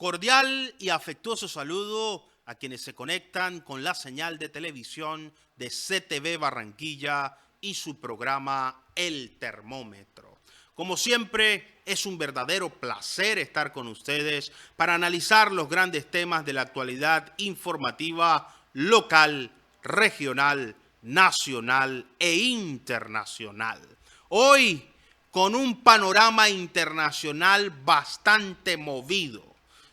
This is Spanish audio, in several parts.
Cordial y afectuoso saludo a quienes se conectan con la señal de televisión de CTV Barranquilla y su programa El Termómetro. Como siempre, es un verdadero placer estar con ustedes para analizar los grandes temas de la actualidad informativa local, regional, nacional e internacional. Hoy, con un panorama internacional bastante movido,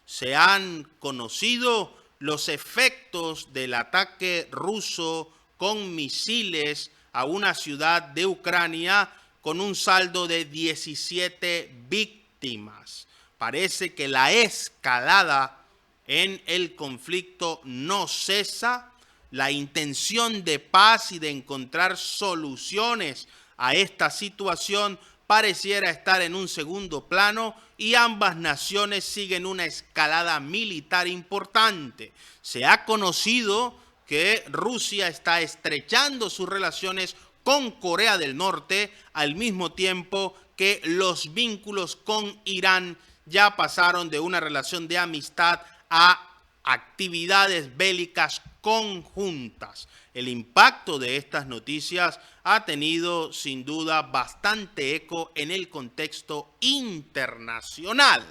se han conocido los efectos del ataque ruso con misiles a una ciudad de Ucrania con un saldo de 17 víctimas. Parece que la escalada en el conflicto no cesa. La intención de paz y de encontrar soluciones a esta situación pareciera estar en un segundo plano y ambas naciones siguen una escalada militar importante. Se ha conocido que Rusia está estrechando sus relaciones con Corea del Norte al mismo tiempo que los vínculos con Irán ya pasaron de una relación de amistad a actividades bélicas conjuntas. El impacto de estas noticias ha tenido sin duda bastante eco en el contexto internacional.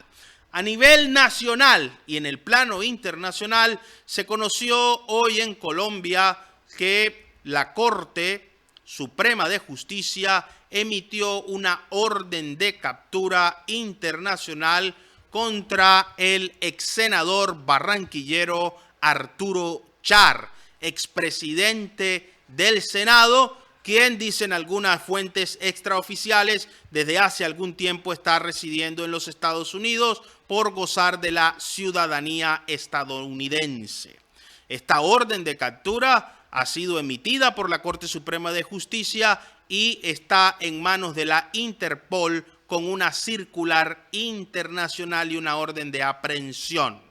A nivel nacional y en el plano internacional se conoció hoy en Colombia que la Corte Suprema de Justicia emitió una orden de captura internacional contra el ex senador barranquillero Arturo Char, expresidente del Senado, quien, dicen algunas fuentes extraoficiales, desde hace algún tiempo está residiendo en los Estados Unidos por gozar de la ciudadanía estadounidense. Esta orden de captura ha sido emitida por la Corte Suprema de Justicia y está en manos de la Interpol con una circular internacional y una orden de aprehensión.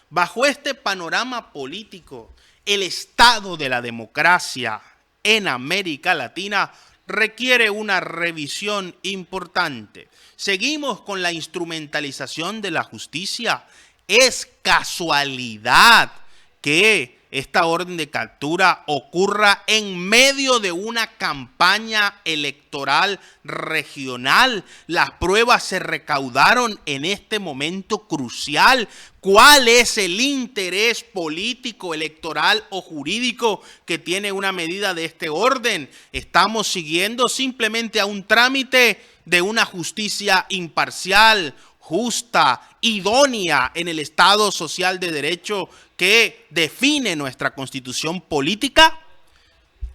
Bajo este panorama político, el estado de la democracia en América Latina requiere una revisión importante. Seguimos con la instrumentalización de la justicia. ¿Es casualidad que esta orden de captura ocurra en medio de una campaña electoral regional? Las pruebas se recaudaron en este momento crucial. ¿Cuál es el interés político, electoral o jurídico que tiene una medida de este orden? ¿Estamos siguiendo simplemente a un trámite de una justicia imparcial, justa, idónea en el Estado social de derecho que define nuestra constitución política?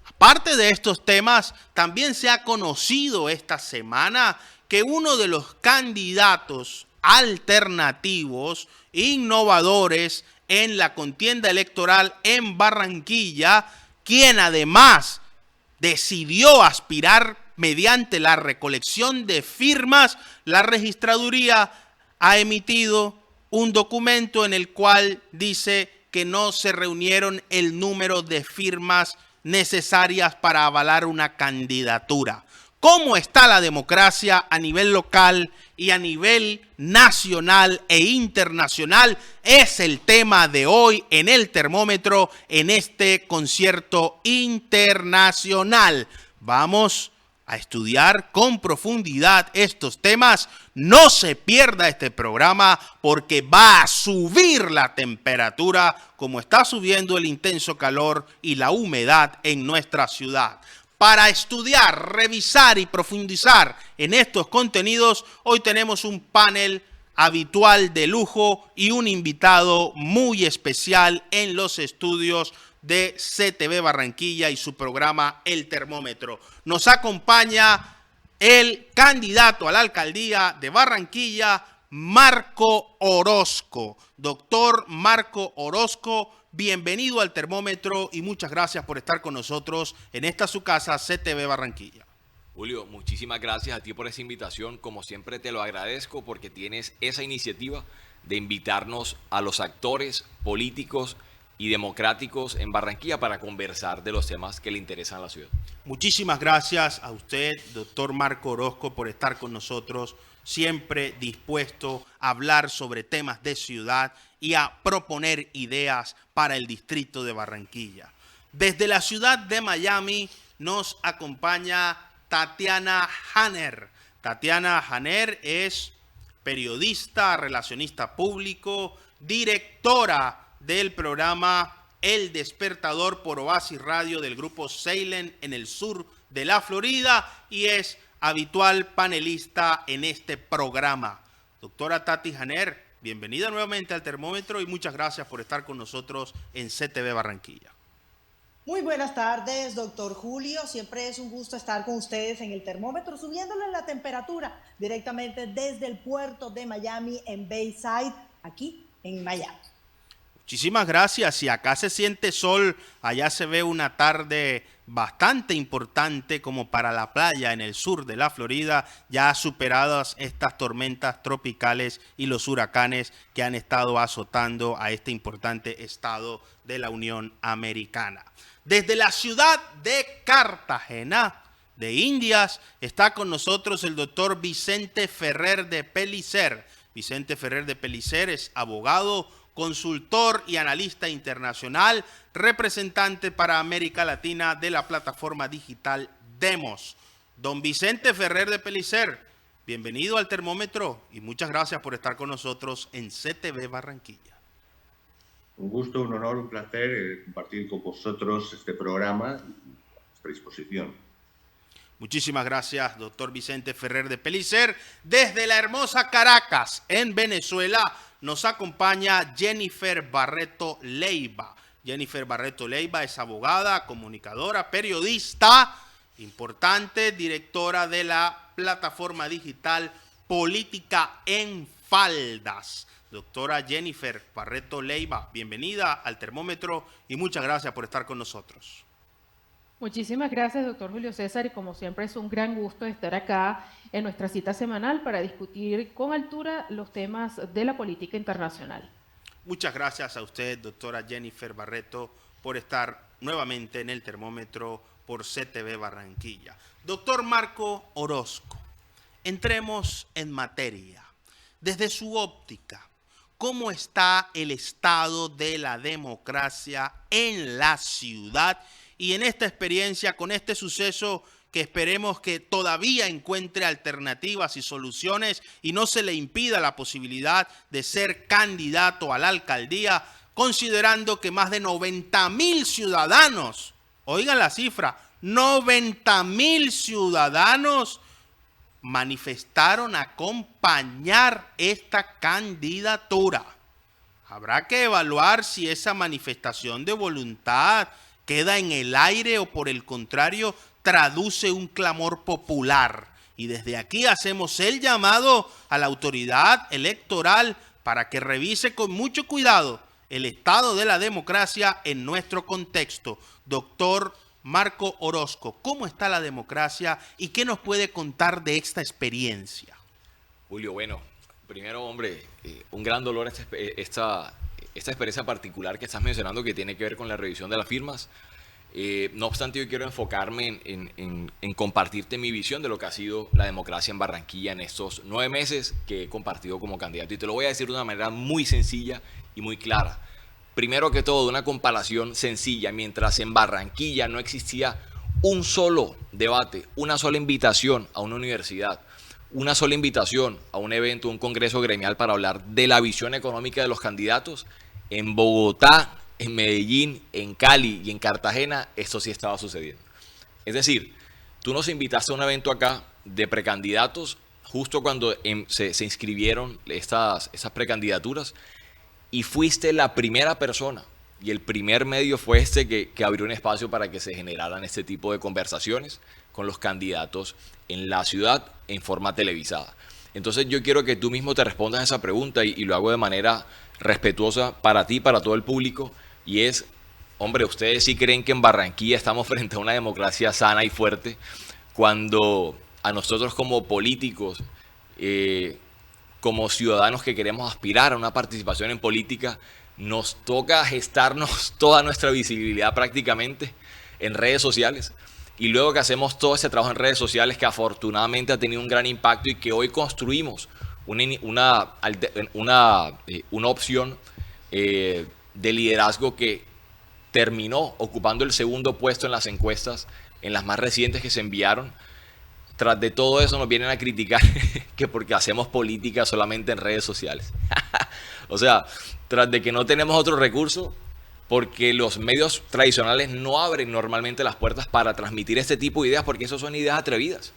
Aparte de estos temas, también se ha conocido esta semana que uno de los candidatos alternativos, innovadores en la contienda electoral en Barranquilla, quien además decidió aspirar mediante la recolección de firmas, la registraduría ha emitido un documento en el cual dice que no se reunieron el número de firmas necesarias para avalar una candidatura. ¿Cómo está la democracia a nivel local y a nivel nacional e internacional? Es el tema de hoy en el termómetro en este concierto internacional. Vamos a estudiar con profundidad estos temas. No se pierda este programa porque va a subir la temperatura como está subiendo el intenso calor y la humedad en nuestra ciudad. Para estudiar, revisar y profundizar en estos contenidos, hoy tenemos un panel habitual de lujo y un invitado muy especial en los estudios de CTV Barranquilla y su programa El Termómetro. Nos acompaña el candidato a la alcaldía de Barranquilla, Marco Orozco. Doctor Marco Orozco, bienvenido al Termómetro y muchas gracias por estar con nosotros en esta su casa, CTV Barranquilla. Julio, muchísimas gracias a ti por esa invitación. Como siempre te lo agradezco porque tienes esa iniciativa de invitarnos a los actores políticos y democráticos en Barranquilla para conversar de los temas que le interesan a la ciudad. Muchísimas gracias a usted, doctor Marco Orozco, por estar con nosotros siempre dispuesto a hablar sobre temas de ciudad y a proponer ideas para el distrito de Barranquilla. Desde la ciudad de Miami nos acompaña Tatiana Hanner. Tatiana Hanner es periodista, relacionista público, directora del programa El Despertador por Oasis Radio del grupo Salem en el sur de la Florida y es habitual panelista en este programa. Doctora Tati Hanner, bienvenida nuevamente al Termómetro y muchas gracias por estar con nosotros en CTV Barranquilla. Muy buenas tardes, doctor Julio. Siempre es un gusto estar con ustedes en el Termómetro, subiéndole la temperatura directamente desde el puerto de Miami en Bayside, aquí en Miami. Muchísimas gracias. Si acá se siente sol, allá se ve una tarde bastante importante como para la playa en el sur de la Florida, ya superadas estas tormentas tropicales y los huracanes que han estado azotando a este importante estado de la Unión Americana. Desde la ciudad de Cartagena de Indias está con nosotros el doctor Vicente Ferrer de Pellicer. Vicente Ferrer de Pellicer es abogado, consultor y analista internacional, representante para América Latina de la plataforma digital Demos. Don Vicente Ferrer de Pellicer, bienvenido al Termómetro y muchas gracias por estar con nosotros en CTV Barranquilla. Un gusto, un honor, un placer compartir con vosotros este programa a nuestra disposición. Muchísimas gracias, doctor Vicente Ferrer de Pellicer. Desde la hermosa Caracas, en Venezuela, nos acompaña Jennifer Barreto Leiva. Jennifer Barreto Leiva es abogada, comunicadora, periodista, importante, directora de la plataforma digital Política en Faldas. Doctora Jennifer Barreto Leiva, bienvenida al Termómetro y muchas gracias por estar con nosotros. Muchísimas gracias, doctor Julio César, y como siempre es un gran gusto estar acá en nuestra cita semanal para discutir con altura los temas de la política internacional. Muchas gracias a usted, doctora Jennifer Barreto, por estar nuevamente en el Termómetro por CTV Barranquilla. Doctor Marco Orozco, entremos en materia. Desde su óptica, ¿cómo está el estado de la democracia en la ciudad? Y en esta experiencia, con este suceso que esperemos que todavía encuentre alternativas y soluciones y no se le impida la posibilidad de ser candidato a la alcaldía, considerando que más de 90,000 ciudadanos, oigan la cifra, 90,000 ciudadanos manifestaron acompañar esta candidatura. Habrá que evaluar si esa manifestación de voluntad queda en el aire o por el contrario traduce un clamor popular. Y desde aquí hacemos el llamado a la autoridad electoral para que revise con mucho cuidado el estado de la democracia en nuestro contexto. Doctor Marco Orozco, ¿cómo está la democracia y qué nos puede contar de esta experiencia? Julio, bueno, primero, hombre, un gran dolor esta experiencia particular que estás mencionando que tiene que ver con la revisión de las firmas. No obstante, yo quiero enfocarme en compartirte mi visión de lo que ha sido la democracia en Barranquilla en estos 9 meses que he compartido como candidato. Y te lo voy a decir de una manera muy sencilla y muy clara. Primero que todo, una comparación sencilla. Mientras en Barranquilla no existía un solo debate, una sola invitación a una universidad, una sola invitación a un evento, un congreso gremial para hablar de la visión económica de los candidatos, en Bogotá, en Medellín, en Cali y en Cartagena, esto sí estaba sucediendo. Es decir, tú nos invitaste a un evento acá de precandidatos justo cuando se inscribieron esas precandidaturas y fuiste la primera persona y el primer medio fue que abrió un espacio para que se generaran este tipo de conversaciones con los candidatos en la ciudad en forma televisada. Entonces yo quiero que tú mismo te respondas a esa pregunta y lo hago de manera respetuosa para ti, para todo el público, y es, hombre, ¿ustedes sí creen que en Barranquilla estamos frente a una democracia sana y fuerte cuando a nosotros como políticos, como ciudadanos que queremos aspirar a una participación en política, nos toca gestarnos toda nuestra visibilidad prácticamente en redes sociales? Y luego que hacemos todo ese trabajo en redes sociales que afortunadamente ha tenido un gran impacto y que hoy construimos una opción de liderazgo que terminó ocupando el segundo puesto en las encuestas, en las más recientes que se enviaron. Tras de todo eso nos vienen a criticar que porque hacemos política solamente en redes sociales. O sea, tras de que no tenemos otro recurso, porque los medios tradicionales no abren normalmente las puertas para transmitir este tipo de ideas, porque eso son ideas atrevidas.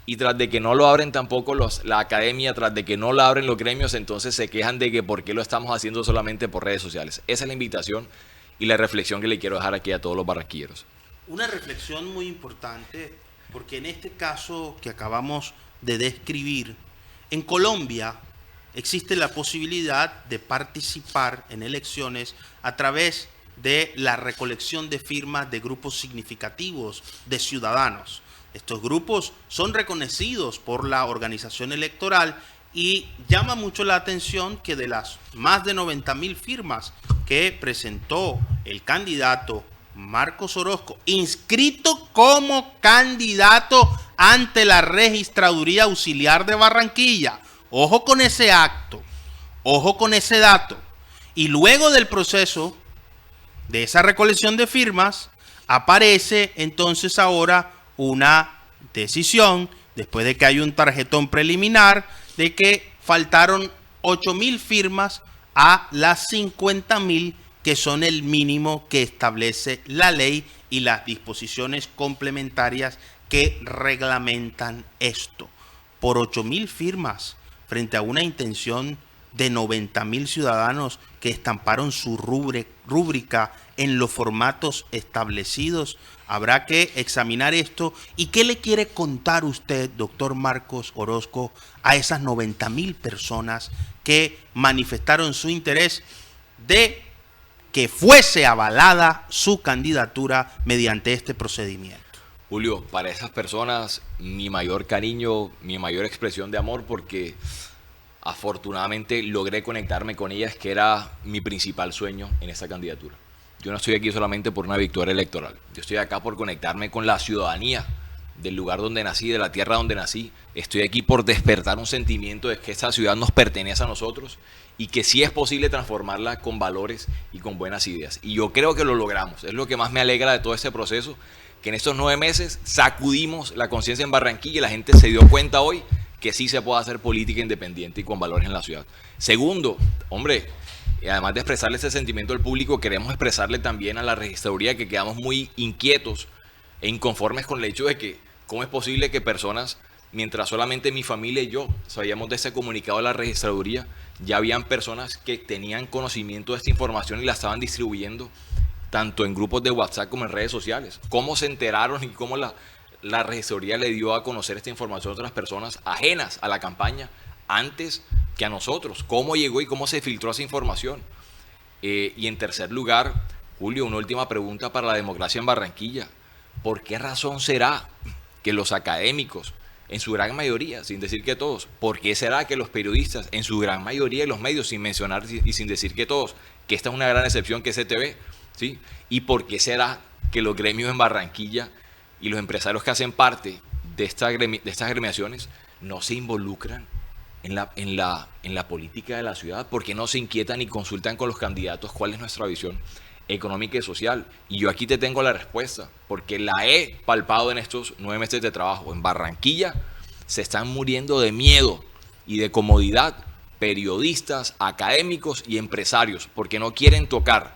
Y tras de que no lo abren tampoco la academia, tras de que no lo abren los gremios, entonces se quejan de que por qué lo estamos haciendo solamente por redes sociales. Esa es la invitación y la reflexión que le quiero dejar aquí a todos los barranquilleros. Una reflexión muy importante, porque en este caso que acabamos de describir, en Colombia existe la posibilidad de participar en elecciones a través de la recolección de firmas de grupos significativos de ciudadanos. Estos grupos son reconocidos por la organización electoral y llama mucho la atención que de las más de 90.000 firmas que presentó el candidato Marcos Orozco, inscrito como candidato ante la Registraduría Auxiliar de Barranquilla. Ojo con ese acto, ojo con ese dato. Y luego del proceso de esa recolección de firmas, aparece entonces ahora una decisión, después de que hay un tarjetón preliminar, de que faltaron 8.000 firmas a las 50.000 que son el mínimo que establece la ley y las disposiciones complementarias que reglamentan esto. Por 8.000 firmas, frente a una intención de 90.000 ciudadanos que estamparon su rúbrica en los formatos establecidos, habrá que examinar esto. ¿Y qué le quiere contar usted, doctor Marcos Orozco, a esas 90.000 personas que manifestaron su interés de que fuese avalada su candidatura mediante este procedimiento? Julio, para esas personas mi mayor cariño, mi mayor expresión de amor, porque afortunadamente logré conectarme con ellas, que era mi principal sueño en esta candidatura. Yo no estoy aquí solamente por una victoria electoral, yo estoy acá por conectarme con la ciudadanía del lugar donde nací, de la tierra donde nací. Estoy aquí por despertar un sentimiento de que esta ciudad nos pertenece a nosotros y que sí es posible transformarla con valores y con buenas ideas. Y yo creo que lo logramos. Es lo que más me alegra de todo este proceso, que en estos 9 meses sacudimos la conciencia en Barranquilla y la gente se dio cuenta hoy que sí se puede hacer política independiente y con valores en la ciudad. Segundo, hombre, además de expresarle ese sentimiento al público, queremos expresarle también a la registraduría que quedamos muy inquietos e inconformes con el hecho de que cómo es posible que personas, mientras solamente mi familia y yo sabíamos de ese comunicado de la registraduría, ya habían personas que tenían conocimiento de esta información y la estaban distribuyendo tanto en grupos de WhatsApp como en redes sociales. ¿Cómo se enteraron y cómo la registraduría le dio a conocer esta información a otras personas ajenas a la campaña antes que a nosotros? ¿Cómo llegó y cómo se filtró esa información? Y en tercer lugar, Julio, una última pregunta para la democracia en Barranquilla. ¿Por qué razón será que los académicos, en su gran mayoría, sin decir que todos, por qué será que los periodistas, en su gran mayoría de los medios, sin mencionar y sin decir que todos, que esta es una gran excepción que es CTV, ¿sí? ¿Y por qué será que los gremios en Barranquilla y los empresarios que hacen parte de estas gremiaciones no se involucran en la política de la ciudad? ¿Por qué no se inquietan y consultan con los candidatos cuál es nuestra visión económica y social? Y yo aquí te tengo la respuesta, porque la he palpado en estos 9 meses de trabajo. En Barranquilla se están muriendo de miedo y de comodidad periodistas, académicos y empresarios, porque no quieren tocar,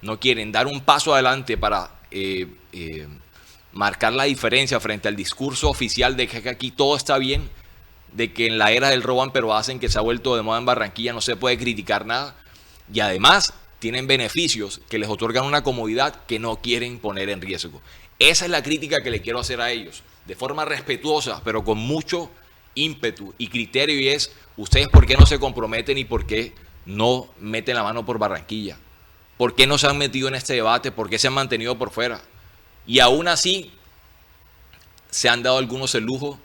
no quieren dar un paso adelante para marcar la diferencia frente al discurso oficial de que aquí todo está bien, de que en la era del roban pero hacen, que se ha vuelto de moda en Barranquilla, no se puede criticar nada, y además tienen beneficios que les otorgan una comodidad que no quieren poner en riesgo. Esa es la crítica que le quiero hacer a ellos, de forma respetuosa, pero con mucho ímpetu y criterio, y es: ¿ustedes por qué no se comprometen y por qué no meten la mano por Barranquilla? ¿Por qué no se han metido en este debate? ¿Por qué se han mantenido por fuera? Y aún así se han dado algunos el lujo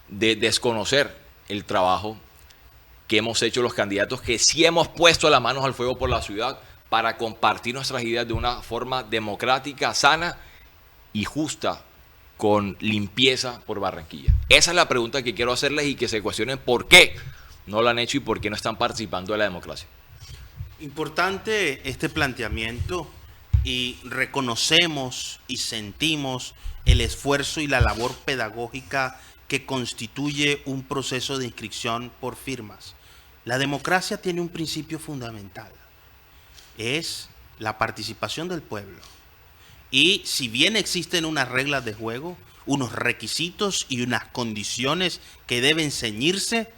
de desconocer el trabajo que hemos hecho los candidatos, que sí hemos puesto las manos al fuego por la ciudad para compartir nuestras ideas de una forma democrática, sana y justa con limpieza por Barranquilla? Esa es la pregunta que quiero hacerles y que se cuestionen por qué no lo han hecho y por qué no están participando de la democracia. Importante este planteamiento, y reconocemos y sentimos el esfuerzo y la labor pedagógica que constituye un proceso de inscripción por firmas. La democracia tiene un principio fundamental, es la participación del pueblo. Y si bien existen unas reglas de juego, unos requisitos y unas condiciones que deben ceñirse,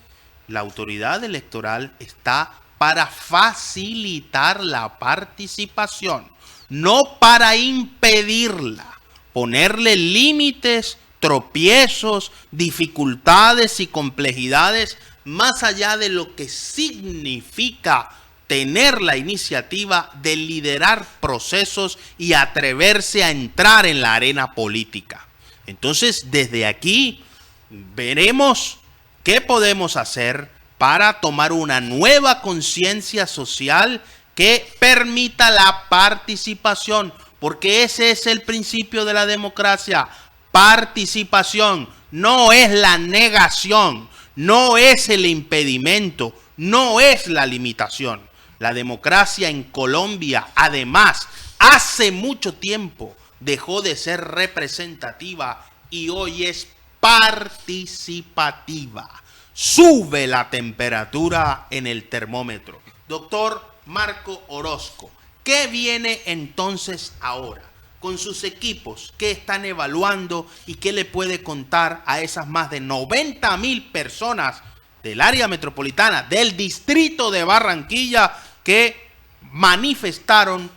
la autoridad electoral está para facilitar la participación, no para impedirla, ponerle límites, tropiezos, dificultades y complejidades más allá de lo que significa tener la iniciativa de liderar procesos y atreverse a entrar en la arena política. Entonces, desde aquí veremos qué podemos hacer para tomar una nueva conciencia social que permita la participación, porque ese es el principio de la democracia. Participación, no es la negación, no es el impedimento, no es la limitación. La democracia en Colombia, además, hace mucho tiempo dejó de ser representativa y hoy es participativa. Sube la temperatura en el termómetro. Doctor Marco Orozco, ¿qué viene entonces ahora con sus equipos? ¿Qué están evaluando y qué le puede contar a esas más de 90,000 personas del área metropolitana, del distrito de Barranquilla, que manifestaron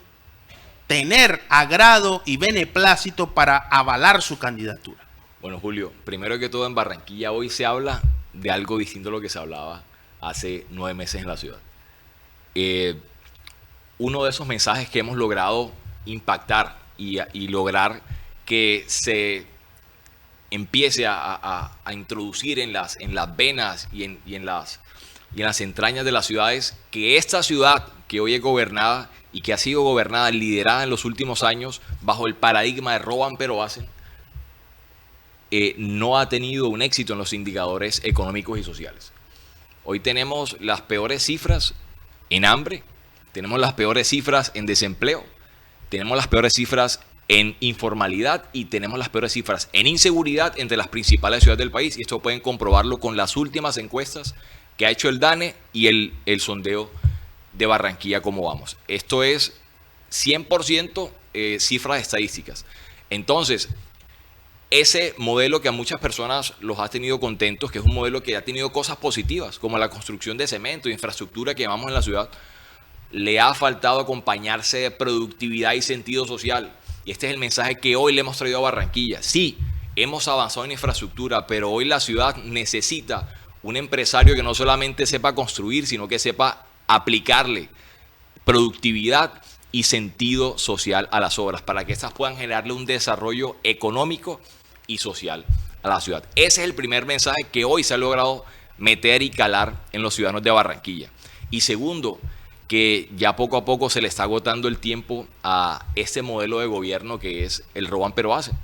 tener agrado y beneplácito para avalar su candidatura? Bueno, Julio, primero que todo, en Barranquilla hoy se habla de algo distinto a lo que se hablaba hace 9 meses en la ciudad. Uno de esos mensajes que hemos logrado impactar y lograr que se empiece a introducir en las venas y en las entrañas de las ciudades, que esta ciudad que hoy es gobernada y que ha sido gobernada, liderada en los últimos años bajo el paradigma de roban pero hacen, no ha tenido un éxito en los indicadores económicos y sociales. Hoy tenemos las peores cifras en hambre, tenemos las peores cifras en desempleo, tenemos las peores cifras en informalidad y tenemos las peores cifras en inseguridad entre las principales ciudades del país. Y esto pueden comprobarlo con las últimas encuestas que ha hecho el DANE y el sondeo de Barranquilla, cómo vamos. Esto es 100% cifras estadísticas. Entonces, ese modelo que a muchas personas los ha tenido contentos, que es un modelo que ha tenido cosas positivas, como la construcción de cemento, infraestructura que llamamos en la ciudad, le ha faltado acompañarse de productividad y sentido social. Y este es el mensaje que hoy le hemos traído a Barranquilla. Sí, hemos avanzado en infraestructura, pero hoy la ciudad necesita un empresario que no solamente sepa construir, sino que sepa aplicarle productividad y sentido social a las obras, para que estas puedan generarle un desarrollo económico y social a la ciudad. Ese es el primer mensaje que hoy se ha logrado meter y calar en los ciudadanos de Barranquilla. Y segundo, que ya poco a poco se le está agotando el tiempo a este modelo de gobierno que es el roban pero hacen,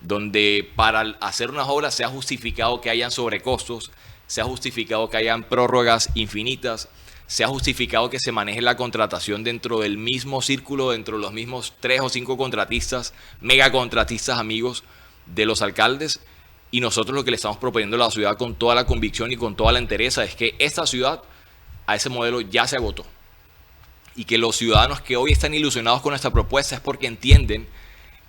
donde para hacer unas obras se ha justificado que hayan sobrecostos, se ha justificado que hayan prórrogas infinitas, se ha justificado que se maneje la contratación dentro del mismo círculo, dentro de los mismos 3 o 5 contratistas, megacontratistas amigos de los alcaldes. Y nosotros lo que le estamos proponiendo a la ciudad con toda la convicción y con toda la entereza es que esta ciudad a ese modelo ya se agotó. Y que los ciudadanos que hoy están ilusionados con esta propuesta es porque entienden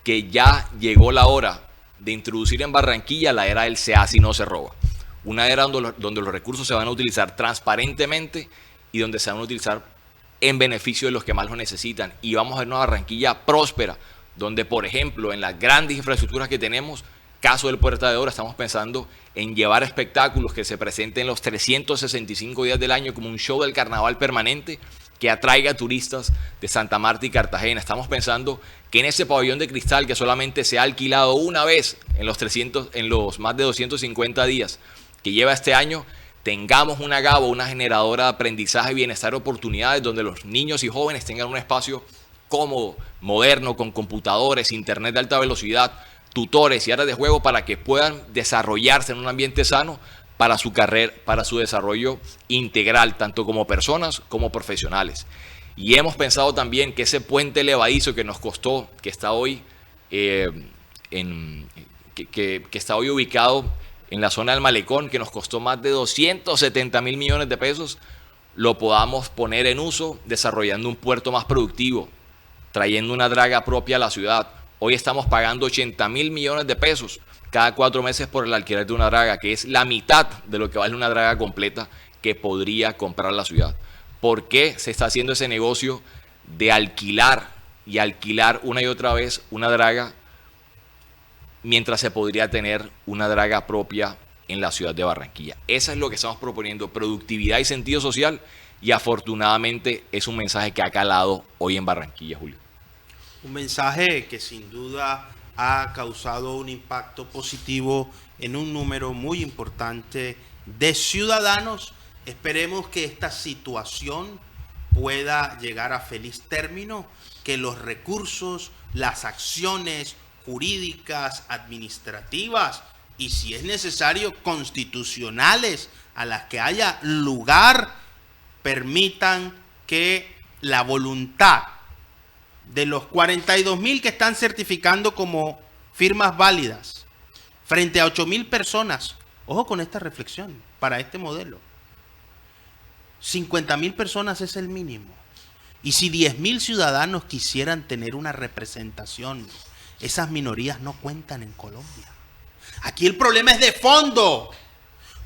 que ya llegó la hora de introducir en Barranquilla la era del se hace y no se roba. Una era donde los recursos se van a utilizar transparentemente y donde se van a utilizar en beneficio de los que más lo necesitan. Y vamos a ver una Barranquilla próspera, donde, por ejemplo, en las grandes infraestructuras que tenemos, caso del Puerta de Oro, estamos pensando en llevar espectáculos que se presenten los 365 días del año como un show del carnaval permanente que atraiga turistas de Santa Marta y Cartagena. Estamos pensando que en ese pabellón de cristal que solamente se ha alquilado una vez en los más de 250 días que lleva este año, tengamos una GABO, una generadora de aprendizaje, bienestar y oportunidades, donde los niños y jóvenes tengan un espacio cómodo, moderno, con computadores, internet de alta velocidad, tutores y áreas de juego para que puedan desarrollarse en un ambiente sano para su carrera, para su desarrollo integral, tanto como personas como profesionales. Y hemos pensado también que ese puente levadizo que nos costó, que está hoy, que está hoy ubicado en la zona del Malecón, que nos costó más de 270.000 millones de pesos, lo podamos poner en uso desarrollando un puerto más productivo, trayendo una draga propia a la ciudad. Hoy estamos pagando 80.000 millones de pesos cada 4 meses por el alquiler de una draga, que es la mitad de lo que vale una draga completa que podría comprar la ciudad. ¿Por qué se está haciendo ese negocio de alquilar y alquilar una y otra vez una draga mientras se podría tener una draga propia en la ciudad de Barranquilla? Eso es lo que estamos proponiendo, productividad y sentido social, y afortunadamente es un mensaje que ha calado hoy en Barranquilla, Julio. Un mensaje que sin duda ha causado un impacto positivo en un número muy importante de ciudadanos. Esperemos que esta situación pueda llegar a feliz término, que los recursos, las acciones jurídicas, administrativas y, si es necesario, constitucionales a las que haya lugar, permitan que la voluntad de los 42.000 que están certificando como firmas válidas frente a 8.000 personas, ojo con esta reflexión, para este modelo, 50.000 personas es el mínimo. Y si 10.000 ciudadanos quisieran tener una representación, esas minorías no cuentan en Colombia. Aquí el problema es de fondo,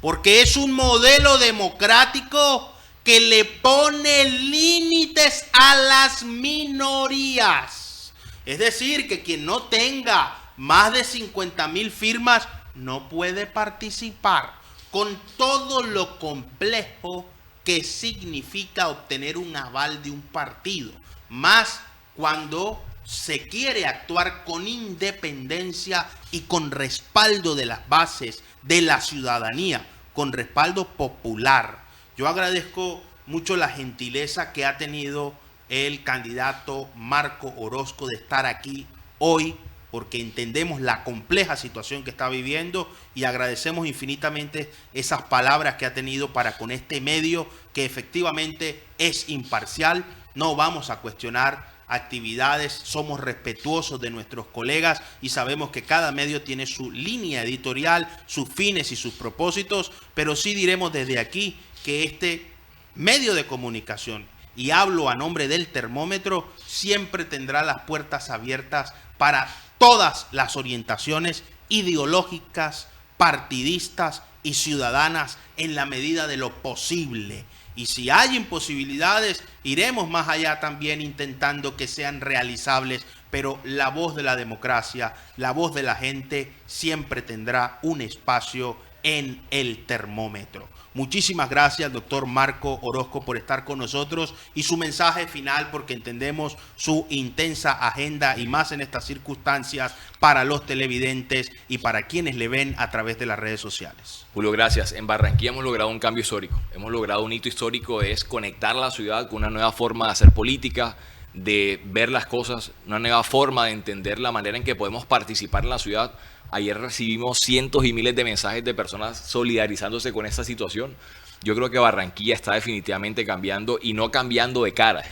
porque es un modelo democrático que le pone límites a las minorías. Es decir, que quien no tenga más de 50.000 firmas no puede participar, con todo lo complejo que significa obtener un aval de un partido, más cuando se quiere actuar con independencia y con respaldo de las bases de la ciudadanía, con respaldo popular. Yo agradezco mucho la gentileza que ha tenido el candidato Marco Orozco de estar aquí hoy, porque entendemos la compleja situación que está viviendo, y agradecemos infinitamente esas palabras que ha tenido para con este medio, que efectivamente es imparcial. No vamos a cuestionar actividades, somos respetuosos de nuestros colegas y sabemos que cada medio tiene su línea editorial, sus fines y sus propósitos, pero sí diremos desde aquí que este medio de comunicación, y hablo a nombre del Termómetro, siempre tendrá las puertas abiertas para todas las orientaciones ideológicas, partidistas y ciudadanas en la medida de lo posible. Y si hay imposibilidades, iremos más allá también intentando que sean realizables, pero la voz de la democracia, la voz de la gente siempre tendrá un espacio en el Termómetro. Muchísimas gracias, doctor Marco Orozco, por estar con nosotros, y su mensaje final, porque entendemos su intensa agenda, y más en estas circunstancias, para los televidentes y para quienes le ven a través de las redes sociales. Julio, gracias. En Barranquilla hemos logrado un cambio histórico. Hemos logrado un hito histórico, es conectar a la ciudad con una nueva forma de hacer política, de ver las cosas, una nueva forma de entender la manera en que podemos participar en la ciudad. Ayer recibimos cientos y miles de mensajes de personas solidarizándose con esta situación. Yo creo que Barranquilla está definitivamente cambiando, y no cambiando de cara.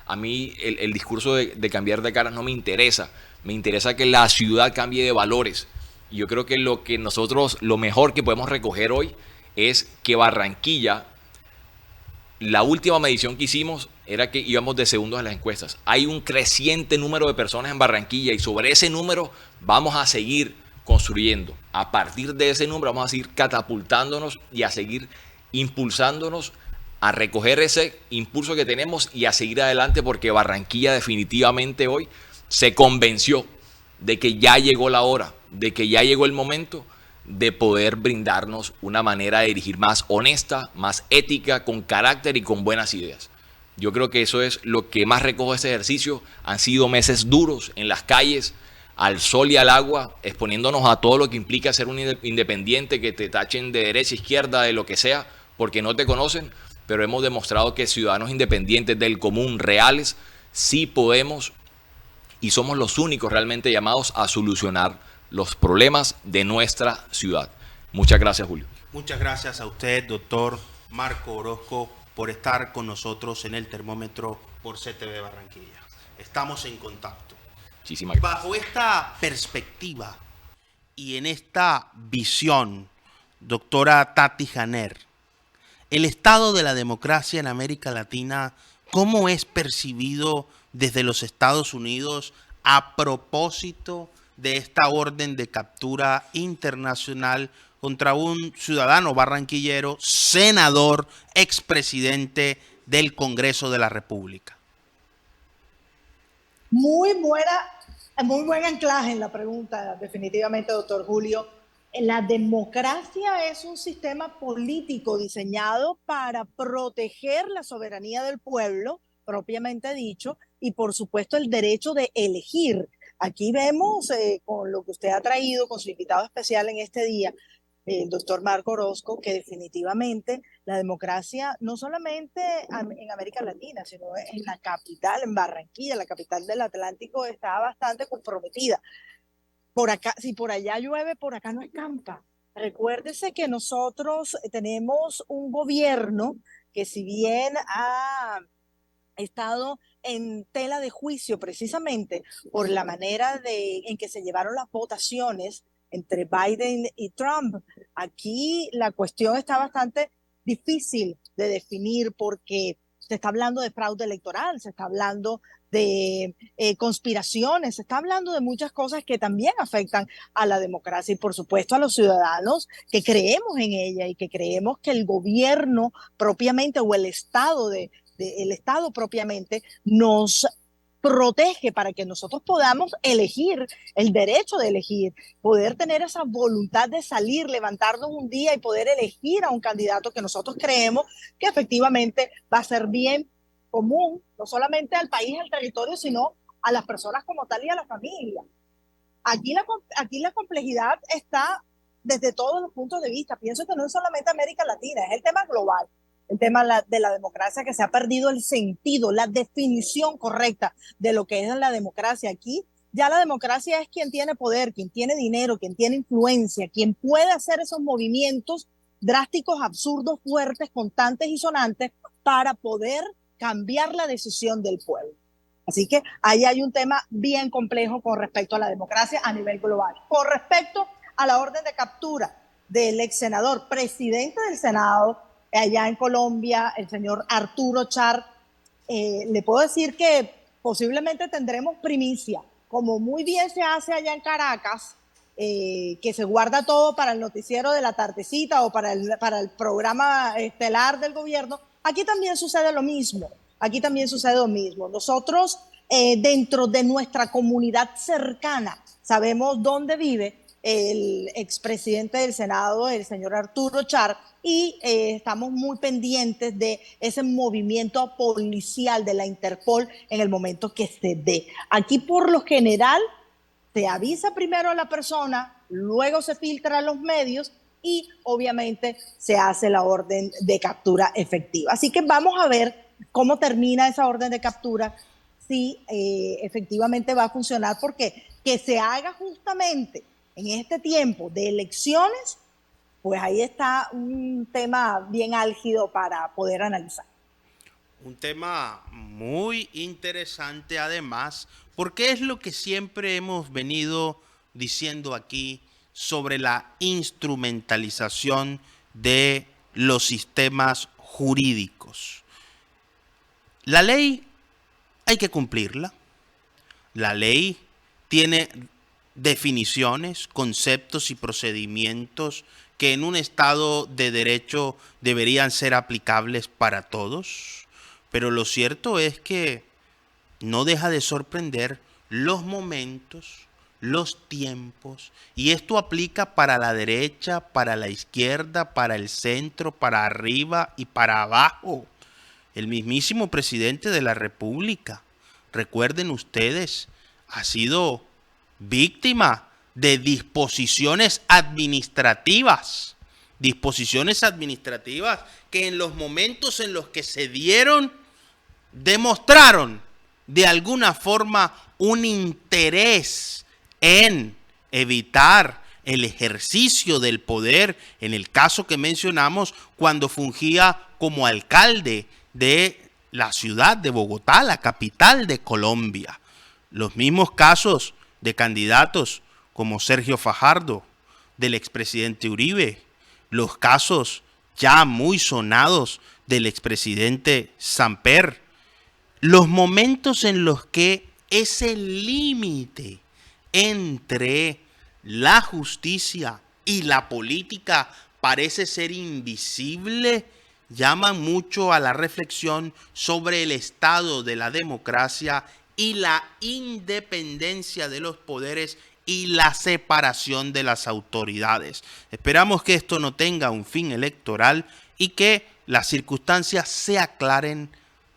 A mí el discurso de cambiar de cara no me interesa. Me interesa que la ciudad cambie de valores. Y yo creo que lo mejor que podemos recoger hoy es que Barranquilla, la última medición que hicimos era que íbamos de segundos en las encuestas. Hay un creciente número de personas en Barranquilla, y sobre ese número vamos a seguir construyendo. A partir de ese número vamos a seguir catapultándonos y a seguir impulsándonos a recoger ese impulso que tenemos y a seguir adelante, porque Barranquilla definitivamente hoy se convenció de que ya llegó la hora, de que ya llegó el momento de poder brindarnos una manera de dirigir más honesta, más ética, con carácter y con buenas ideas. Yo creo que eso es lo que más recojo de este ejercicio. Han sido meses duros en las calles, al sol y al agua, exponiéndonos a todo lo que implica ser un independiente, que te tachen de derecha, izquierda, de lo que sea, porque no te conocen, pero hemos demostrado que ciudadanos independientes del común, reales, sí podemos y somos los únicos realmente llamados a solucionar los problemas de nuestra ciudad. Muchas gracias, Julio. Muchas gracias a usted, doctor Marco Orozco, por estar con nosotros en el termómetro por CTV Barranquilla. Estamos en contacto. Muchísimas gracias. Bajo esta perspectiva y en esta visión, doctora Tati Janer, el estado de la democracia en América Latina, ¿cómo es percibido desde los Estados Unidos a propósito de esta orden de captura internacional contra un ciudadano barranquillero, senador, expresidente del Congreso de la República? Muy buen anclaje en la pregunta, definitivamente, doctor Julio. La democracia es un sistema político diseñado para proteger la soberanía del pueblo, propiamente dicho, y por supuesto el derecho de elegir. Aquí vemos con lo que usted ha traído, con su invitado especial en este día, el doctor Marco Orozco, que definitivamente la democracia, no solamente en América Latina, sino en la capital, en Barranquilla, la capital del Atlántico, está bastante comprometida. Por acá, si por allá llueve, por acá no escampa. Recuérdese que nosotros tenemos un gobierno que, si bien ha estado en tela de juicio precisamente por la manera en que se llevaron las votaciones entre Biden y Trump, aquí la cuestión está bastante difícil de definir porque se está hablando de fraude electoral, se está hablando de conspiraciones, se está hablando de muchas cosas que también afectan a la democracia y por supuesto a los ciudadanos que creemos en ella y que creemos que el gobierno propiamente o el Estado el Estado propiamente nos protege para que nosotros podamos elegir, el derecho de elegir, poder tener esa voluntad de salir, levantarnos un día y poder elegir a un candidato que nosotros creemos que efectivamente va a ser bien común, no solamente al país, al territorio, sino a las personas como tal y a la familia. Aquí la complejidad está desde todos los puntos de vista. Pienso que no es solamente América Latina, es el tema global. El tema de la democracia, que se ha perdido el sentido, la definición correcta de lo que es la democracia. Aquí ya la democracia es quien tiene poder, quien tiene dinero, quien tiene influencia, quien puede hacer esos movimientos drásticos, absurdos, fuertes, constantes y sonantes para poder cambiar la decisión del pueblo. Así que ahí hay un tema bien complejo con respecto a la democracia a nivel global. Con respecto a la orden de captura del ex senador, presidente del Senado, allá en Colombia, el señor Arturo Char, le puedo decir que posiblemente tendremos primicia, como muy bien se hace allá en Caracas, que se guarda todo para el noticiero de la tardecita o para el programa estelar del gobierno. Aquí también sucede lo mismo. Nosotros, dentro de nuestra comunidad cercana, sabemos dónde vive el expresidente del Senado, el señor Arturo Char, y estamos muy pendientes de ese movimiento policial de la Interpol en el momento que se dé. Aquí, por lo general, se avisa primero a la persona, luego se filtra a los medios y obviamente se hace la orden de captura efectiva. Así que vamos a ver cómo termina esa orden de captura, si efectivamente va a funcionar, porque que se haga justamente en este tiempo de elecciones, pues ahí está un tema bien álgido para poder analizar. Un tema muy interesante además, porque es lo que siempre hemos venido diciendo aquí sobre la instrumentalización de los sistemas jurídicos. La ley hay que cumplirla. La ley tiene definiciones, conceptos y procedimientos que en un Estado de derecho deberían ser aplicables para todos, pero lo cierto es que no deja de sorprender los momentos, los tiempos, y esto aplica para la derecha, para la izquierda, para el centro, para arriba y para abajo. El mismísimo presidente de la República, recuerden ustedes, ha sido víctima de disposiciones administrativas que en los momentos en los que se dieron demostraron de alguna forma un interés en evitar el ejercicio del poder, en el caso que mencionamos, cuando fungía como alcalde de la ciudad de Bogotá, la capital de Colombia. Los mismos casos de candidatos como Sergio Fajardo, del expresidente Uribe, los casos ya muy sonados del expresidente Samper, los momentos en los que ese límite entre la justicia y la política parece ser invisible, llaman mucho a la reflexión sobre el estado de la democracia y la independencia de los poderes y la separación de las autoridades. Esperamos que esto no tenga un fin electoral y que las circunstancias se aclaren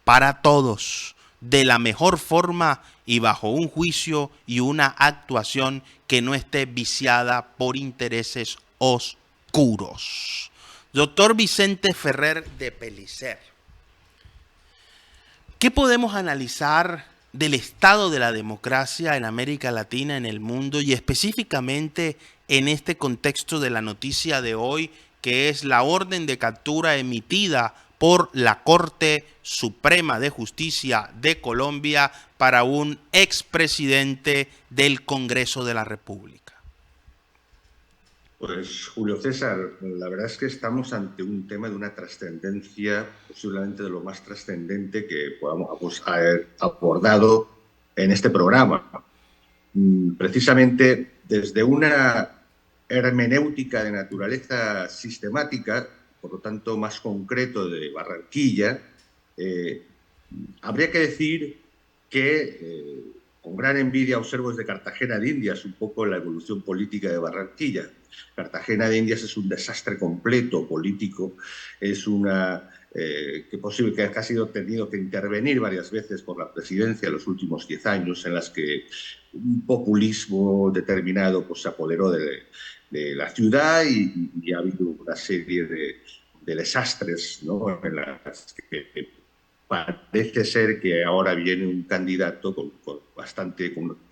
para todos de la mejor forma y bajo un juicio y una actuación que no esté viciada por intereses oscuros. Doctor Vicente Ferrer de Pellicer, ¿qué podemos analizar del estado de la democracia en América Latina, en el mundo y específicamente en este contexto de la noticia de hoy, que es la orden de captura emitida por la Corte Suprema de Justicia de Colombia para un expresidente del Congreso de la República? Pues Julio César, la verdad es que estamos ante un tema de una trascendencia, posiblemente de lo más trascendente que podamos haber abordado en este programa. Precisamente desde una hermenéutica de naturaleza sistemática, por lo tanto más concreto de Barranquilla, habría que decir que con gran envidia observo desde Cartagena de Indias un poco la evolución política de Barranquilla. Cartagena de Indias es un desastre completo político, es una que ha sido tenido que intervenir varias veces por la presidencia en los últimos 10 años, en las que un populismo determinado pues, se apoderó de la ciudad y ha habido una serie de desastres, ¿no? En las que parece ser que ahora viene un candidato con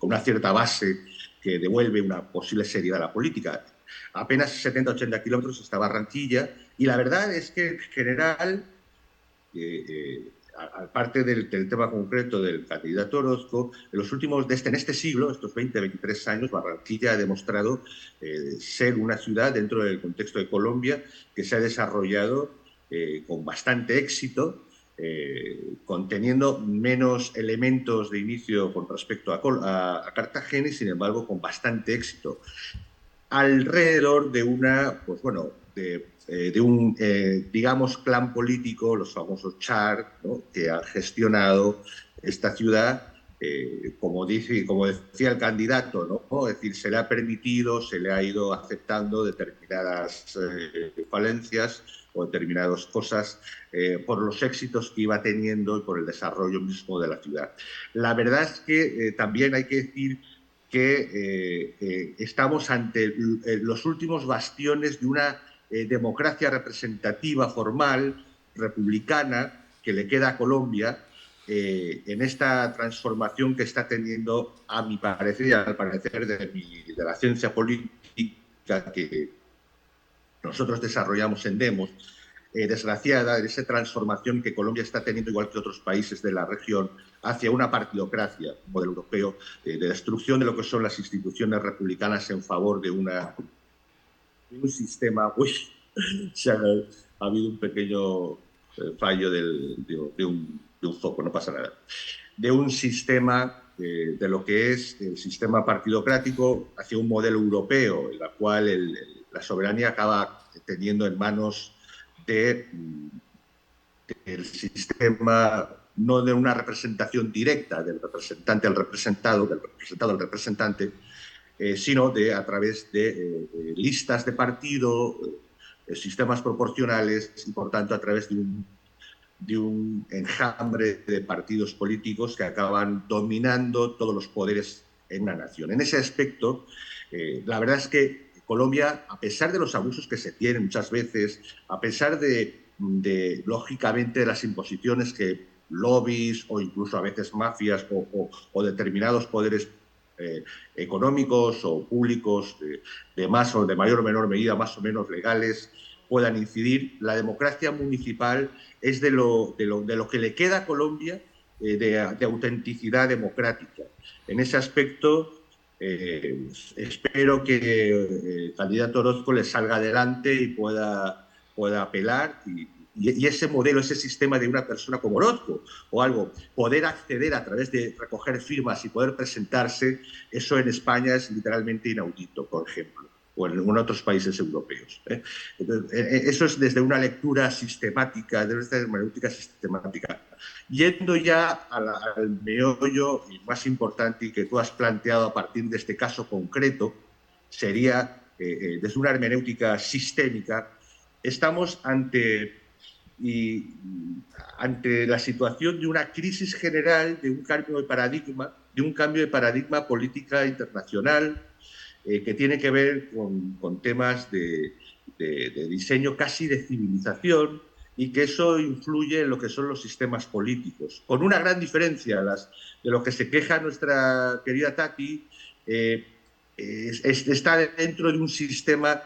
una cierta base que devuelve una posible seriedad a la política. Apenas 70-80 kilómetros está Barranquilla y la verdad es que en general, aparte del tema concreto del candidato Orozco, en este siglo, estos 20-23 años, Barranquilla ha demostrado ser una ciudad dentro del contexto de Colombia que se ha desarrollado con bastante éxito, conteniendo menos elementos de inicio con respecto a Cartagena y sin embargo con bastante éxito alrededor de un digamos clan político, los famosos Char, ¿no? Que han gestionado esta ciudad como decía el candidato, ¿no? Es decir, se le ha permitido, se le ha ido aceptando determinadas falencias o determinadas cosas por los éxitos que iba teniendo y por el desarrollo mismo de la ciudad. La verdad es que también hay que decir que estamos ante los últimos bastiones de una democracia representativa formal, republicana, que le queda a Colombia en esta transformación que está teniendo, a mi parecer y al parecer de la ciencia política que nosotros desarrollamos en Demos, desgraciada, de esa transformación que Colombia está teniendo, igual que otros países de la región, hacia una partidocracia, un modelo europeo, de destrucción de lo que son las instituciones republicanas en favor de un sistema. Ha habido un pequeño fallo de un foco, no pasa nada. De un sistema, de lo que es el sistema partidocrático, hacia un modelo europeo, en la cual la soberanía acaba teniendo en manos del sistema, no de una representación directa del representante al representado, del representado al representante, sino a través de listas de partido, sistemas proporcionales y, por tanto, a través de un enjambre de partidos políticos que acaban dominando todos los poderes en una nación. En ese aspecto, la verdad es que Colombia, a pesar de los abusos que se tienen muchas veces, a pesar lógicamente, de las imposiciones que lobbies o incluso a veces mafias o determinados poderes económicos o públicos de más o de mayor o menor medida, más o menos legales, puedan incidir. La democracia municipal es de lo que le queda a Colombia de autenticidad democrática. En ese aspecto, espero que el candidato Orozco le salga adelante y pueda apelar y ese modelo, ese sistema de una persona como Orozco o algo, poder acceder a través de recoger firmas y poder presentarse, eso en España es literalmente inaudito, por ejemplo, o en otros países europeos. Entonces, eso es desde una lectura sistemática, desde una hermenéutica sistemática. Yendo ya al meollo más importante y que tú has planteado a partir de este caso concreto, sería, desde una hermenéutica sistémica, estamos ante la situación de una crisis general, de un cambio de paradigma política internacional que tiene que ver con temas de diseño casi de civilización y que eso influye en lo que son los sistemas políticos. Con una gran diferencia, de lo que se queja nuestra querida Tati, está dentro de un sistema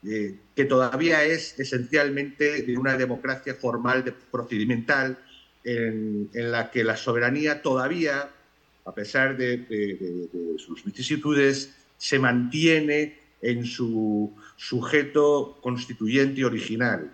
que todavía es esencialmente de una democracia formal, procedimental, en la que la soberanía todavía, a pesar de sus vicisitudes, se mantiene en su sujeto constituyente original,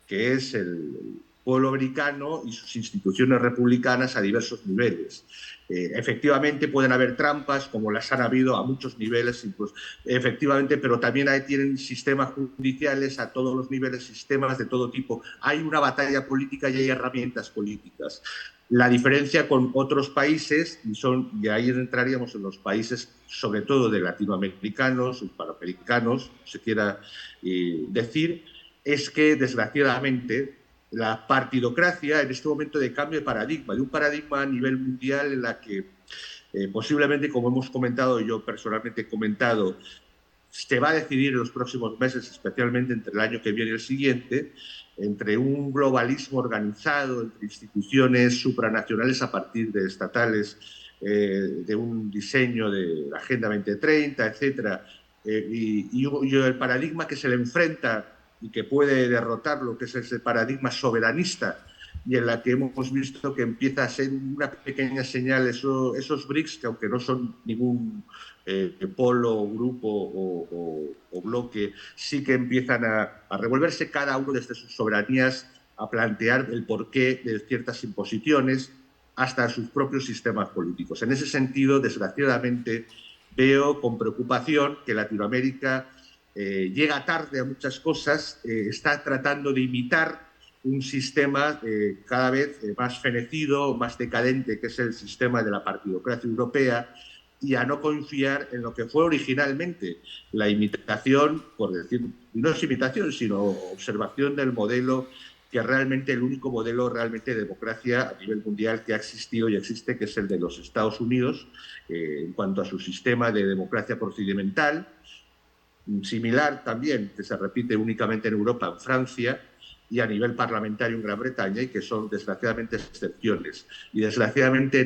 que es el pueblo americano y sus instituciones republicanas a diversos niveles. Efectivamente pueden haber trampas, como las han habido a muchos niveles, pues, efectivamente, pero también tienen sistemas judiciales a todos los niveles, sistemas de todo tipo. Hay una batalla política y hay herramientas políticas. La diferencia con otros países, y ahí entraríamos en los países, sobre todo de latinoamericanos, hispanoamericanos, se quiera decir, es que desgraciadamente la partidocracia en este momento de cambio de un paradigma a nivel mundial en la que posiblemente, como hemos comentado, yo personalmente he comentado, se va a decidir en los próximos meses, especialmente entre el año que viene y el siguiente, entre un globalismo organizado, entre instituciones supranacionales a partir de estatales, de un diseño de la Agenda 2030, etcétera, y el paradigma que se le enfrenta y que puede derrotar lo que es ese paradigma soberanista y en la que hemos visto que empieza a ser una pequeña señal esos BRICS, que aunque no son ningún polo, grupo o bloque, sí que empiezan a revolverse cada uno desde sus soberanías, a plantear el porqué de ciertas imposiciones hasta sus propios sistemas políticos. En ese sentido, desgraciadamente, veo con preocupación que Latinoamérica llega tarde a muchas cosas, está tratando de imitar un sistema cada vez más fenecido, más decadente, que es el sistema de la partidocracia europea, y a no confiar en lo que fue originalmente la imitación, por decir, no es imitación, sino observación del modelo, que realmente el único modelo realmente de democracia a nivel mundial que ha existido y existe, que es el de los Estados Unidos, en cuanto a su sistema de democracia procedimental, similar también, que se repite únicamente en Europa, en Francia, y a nivel parlamentario en Gran Bretaña, y que son desgraciadamente excepciones. Y desgraciadamente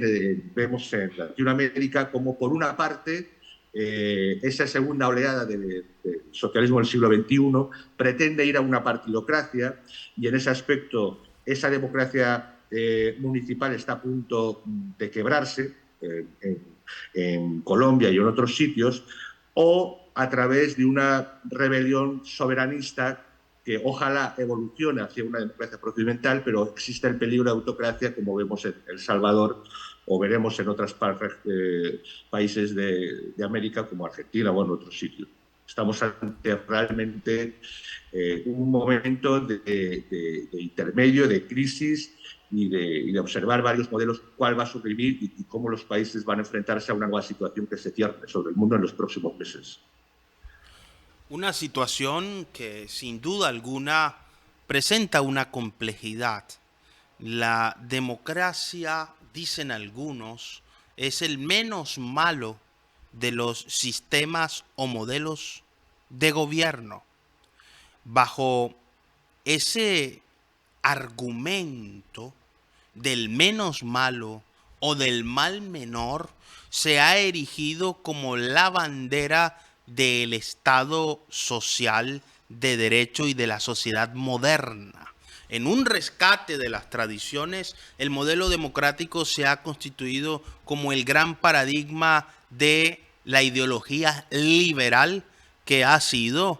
vemos en Latinoamérica como, por una parte, esa segunda oleada del socialismo del siglo XXI pretende ir a una partidocracia, y en ese aspecto esa democracia municipal está a punto de quebrarse en Colombia y en otros sitios, o a través de una rebelión soberanista que ojalá evolucione hacia una democracia procedimental, pero existe el peligro de autocracia, como vemos en El Salvador o veremos en otros países de América, como Argentina o en otros sitios. Estamos ante realmente un momento de intermedio, de crisis y de observar varios modelos, cuál va a sobrevivir y cómo los países van a enfrentarse a una nueva situación que se cierne sobre el mundo en los próximos meses. Una situación que sin duda alguna presenta una complejidad. La democracia, dicen algunos, es el menos malo de los sistemas o modelos de gobierno. Bajo ese argumento del menos malo o del mal menor se ha erigido como la bandera del Estado social de derecho y de la sociedad moderna. En un rescate de las tradiciones, el modelo democrático se ha constituido como el gran paradigma de la ideología liberal que ha sido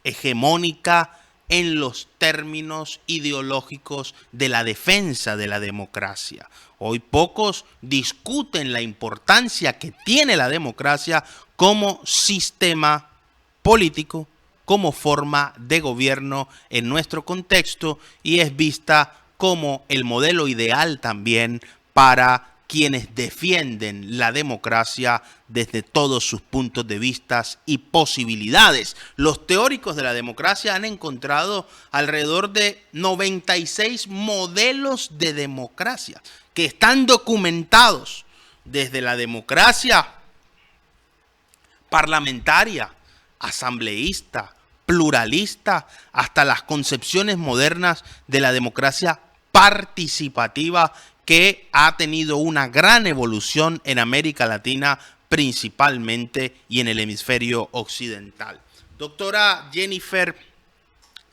hegemónica en los términos ideológicos de la defensa de la democracia. Hoy pocos discuten la importancia que tiene la democracia como sistema político, como forma de gobierno en nuestro contexto, y es vista como el modelo ideal también para quienes defienden la democracia desde todos sus puntos de vista y posibilidades. Los teóricos de la democracia han encontrado alrededor de 96 modelos de democracia que están documentados desde la democracia parlamentaria, asambleísta, pluralista, hasta las concepciones modernas de la democracia participativa, que ha tenido una gran evolución en América Latina principalmente y en el hemisferio occidental. Doctora Jennifer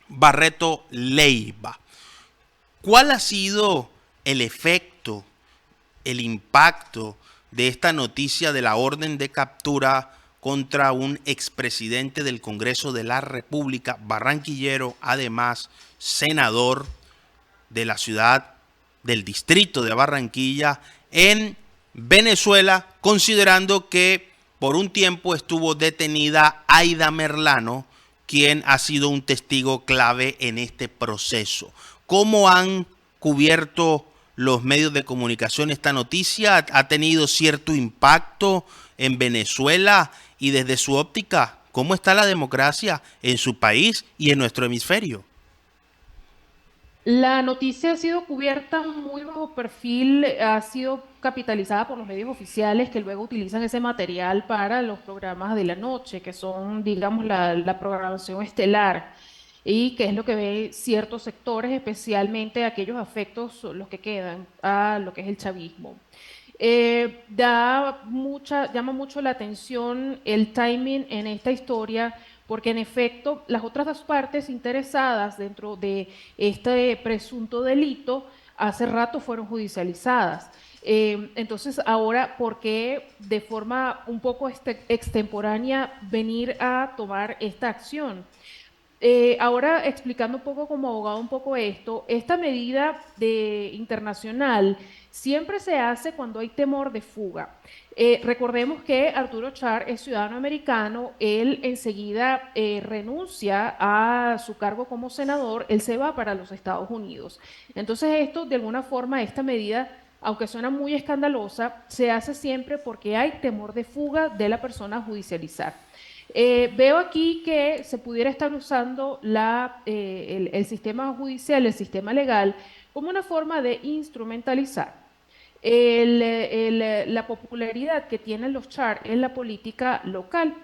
Barreto Leiva, ¿cuál ha sido el efecto, el impacto de esta noticia de la orden de captura contra un expresidente del Congreso de la República, barranquillero, además senador de la ciudad del distrito de Barranquilla, en Venezuela, considerando que por un tiempo estuvo detenida Aida Merlano, quien ha sido un testigo clave en este proceso? ¿Cómo han cubierto los medios de comunicación esta noticia? ¿Ha tenido cierto impacto en Venezuela? Y desde su óptica, ¿cómo está la democracia en su país y en nuestro hemisferio? La noticia ha sido cubierta muy bajo perfil, ha sido capitalizada por los medios oficiales que luego utilizan ese material para los programas de la noche, que son, digamos, la programación estelar, y que es lo que ve ciertos sectores, especialmente aquellos afectos, los que quedan a lo que es el chavismo. Llama mucho la atención el timing en esta historia, porque en efecto las otras dos partes interesadas dentro de este presunto delito hace rato fueron judicializadas. Entonces ahora, ¿por qué de forma un poco extemporánea venir a tomar esta acción? Ahora explicando un poco como abogado un poco esto, esta medida internacional siempre se hace cuando hay temor de fuga. Recordemos que Arturo Char es ciudadano americano, él enseguida renuncia a su cargo como senador, él se va para los Estados Unidos. Entonces esto, de alguna forma, esta medida, aunque suena muy escandalosa, se hace siempre porque hay temor de fuga de la persona a judicializar. Veo aquí que se pudiera estar usando el sistema judicial, el sistema legal, como una forma de instrumentalizar la popularidad que tienen los Char en la política local.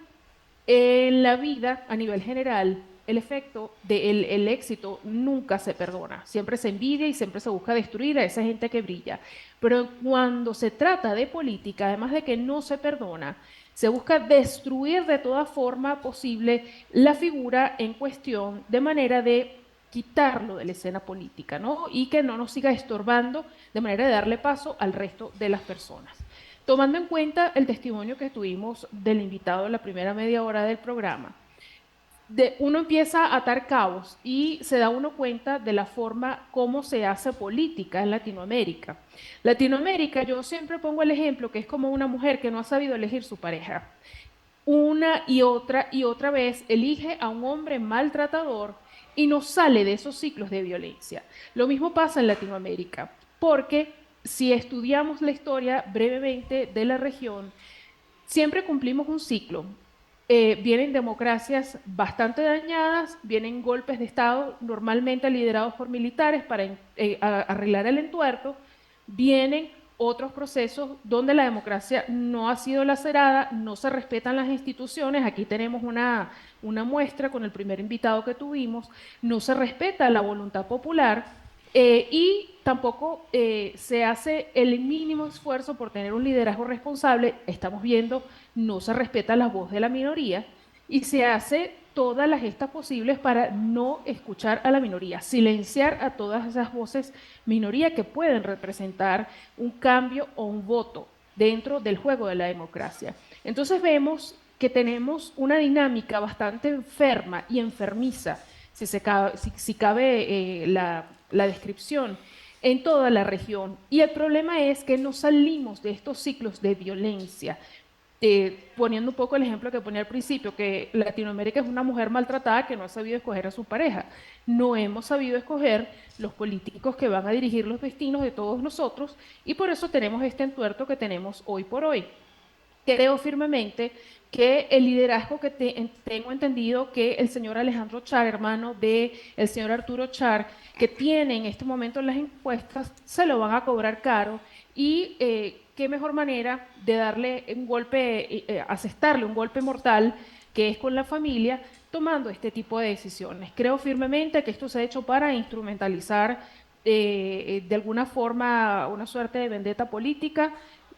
En la vida, a nivel general, el efecto del éxito nunca se perdona. Siempre se envidia y siempre se busca destruir a esa gente que brilla. Pero cuando se trata de política, además de que no se perdona, se busca destruir de toda forma posible la figura en cuestión, de manera de quitarlo de la escena política, ¿no? Y que no nos siga estorbando, de manera de darle paso al resto de las personas. Tomando en cuenta el testimonio que tuvimos del invitado en la primera media hora del programa, uno empieza a atar cabos y se da uno cuenta de la forma como se hace política en Latinoamérica. Latinoamérica, yo siempre pongo el ejemplo que es como una mujer que no ha sabido elegir su pareja. Una y otra vez elige a un hombre maltratador y no sale de esos ciclos de violencia. Lo mismo pasa en Latinoamérica, porque si estudiamos la historia brevemente de la región, siempre cumplimos un ciclo. Vienen democracias bastante dañadas, vienen golpes de Estado normalmente liderados por militares para arreglar el entuerto, vienen otros procesos donde la democracia no ha sido lacerada, no se respetan las instituciones. Aquí tenemos una muestra con el primer invitado que tuvimos, no se respeta la voluntad popular y tampoco se hace el mínimo esfuerzo por tener un liderazgo responsable. Estamos viendo, no se respeta la voz de la minoría y se hace todas las gestas posibles para no escuchar a la minoría, silenciar a todas esas voces minoría que pueden representar un cambio o un voto dentro del juego de la democracia. Entonces vemos que tenemos una dinámica bastante enferma y enfermiza, si cabe la descripción, en toda la región. Y el problema es que no salimos de estos ciclos de violencia. Poniendo un poco el ejemplo que ponía al principio, que Latinoamérica es una mujer maltratada que no ha sabido escoger a su pareja. No hemos sabido escoger los políticos que van a dirigir los destinos de todos nosotros y por eso tenemos este entuerto que tenemos hoy por hoy. Creo firmemente que el liderazgo que tengo entendido que el señor Alejandro Char, hermano del señor Arturo Char, que tiene en este momento las encuestas, se lo van a cobrar caro y qué mejor manera de darle un golpe, asestarle un golpe mortal, que es con la familia, tomando este tipo de decisiones. Creo firmemente que esto se ha hecho para instrumentalizar de alguna forma una suerte de vendetta política,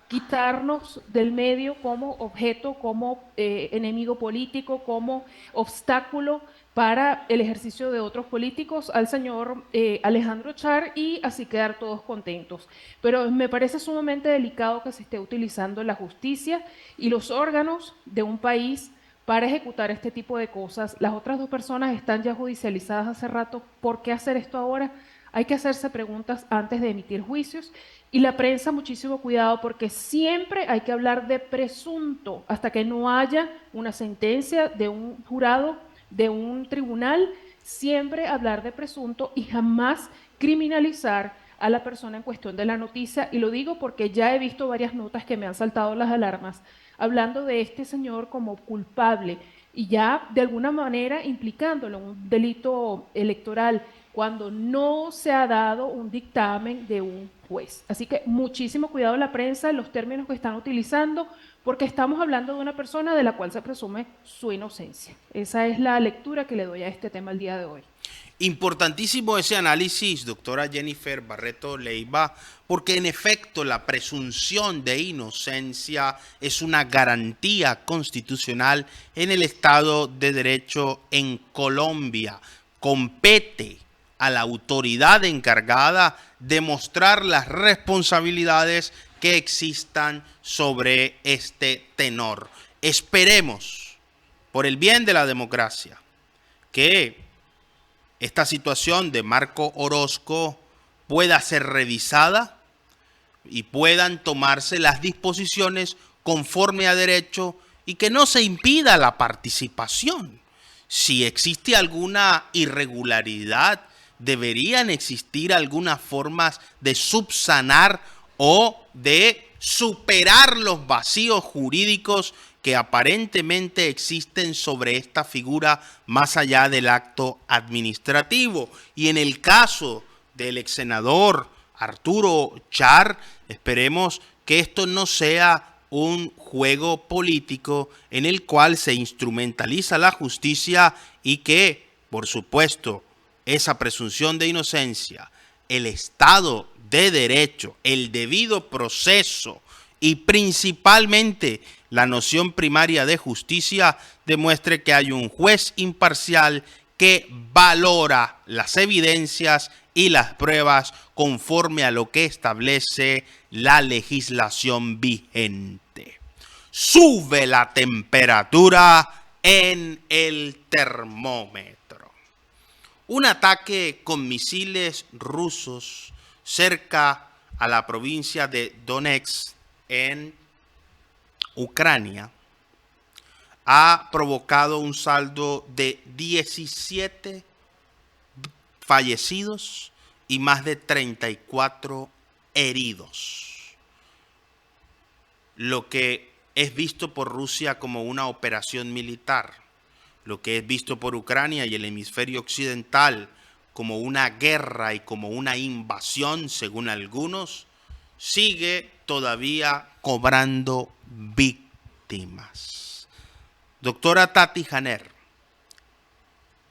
quitarnos del medio como objeto, como enemigo político, como obstáculo para el ejercicio de otros políticos al señor Alejandro Char y así quedar todos contentos. Pero me parece sumamente delicado que se esté utilizando la justicia y los órganos de un país para ejecutar este tipo de cosas. Las otras dos personas están ya judicializadas hace rato. ¿Por qué hacer esto ahora? Hay que hacerse preguntas antes de emitir juicios y la prensa muchísimo cuidado porque siempre hay que hablar de presunto hasta que no haya una sentencia de un jurado, de un tribunal, siempre hablar de presunto y jamás criminalizar a la persona en cuestión de la noticia. Y lo digo porque ya he visto varias notas que me han saltado las alarmas hablando de este señor como culpable y ya de alguna manera implicándolo en un delito electoral cuando no se ha dado un dictamen de un juez. Así que muchísimo cuidado la prensa en los términos que están utilizando, porque estamos hablando de una persona de la cual se presume su inocencia. Esa es la lectura que le doy a este tema el día de hoy. Importantísimo ese análisis, doctora Jennifer Barreto Leiva, porque en efecto la presunción de inocencia es una garantía constitucional en el Estado de Derecho en Colombia. Compete a la autoridad encargada demostrar las responsabilidades que existan sobre este tenor. Esperemos, por el bien de la democracia, que esta situación de Marco Orozco pueda ser revisada y puedan tomarse las disposiciones conforme a derecho y que no se impida la participación. Si existe alguna irregularidad, deberían existir algunas formas de subsanar o de superar los vacíos jurídicos que aparentemente existen sobre esta figura más allá del acto administrativo. Y en el caso del ex senador Arturo Char, esperemos que esto no sea un juego político en el cual se instrumentaliza la justicia y que, por supuesto, esa presunción de inocencia, el Estado de Derecho, el debido proceso y principalmente la noción primaria de justicia demuestre que hay un juez imparcial que valora las evidencias y las pruebas conforme a lo que establece la legislación vigente. Sube la temperatura en el termómetro. Un ataque con misiles rusos cerca a la provincia de Donetsk en Ucrania ha provocado un saldo de 17 fallecidos y más de 34 heridos. Lo que es visto por Rusia como una operación militar, lo que es visto por Ucrania y el hemisferio occidental como una guerra y como una invasión, según algunos, sigue todavía cobrando víctimas. Doctora Tati Janer,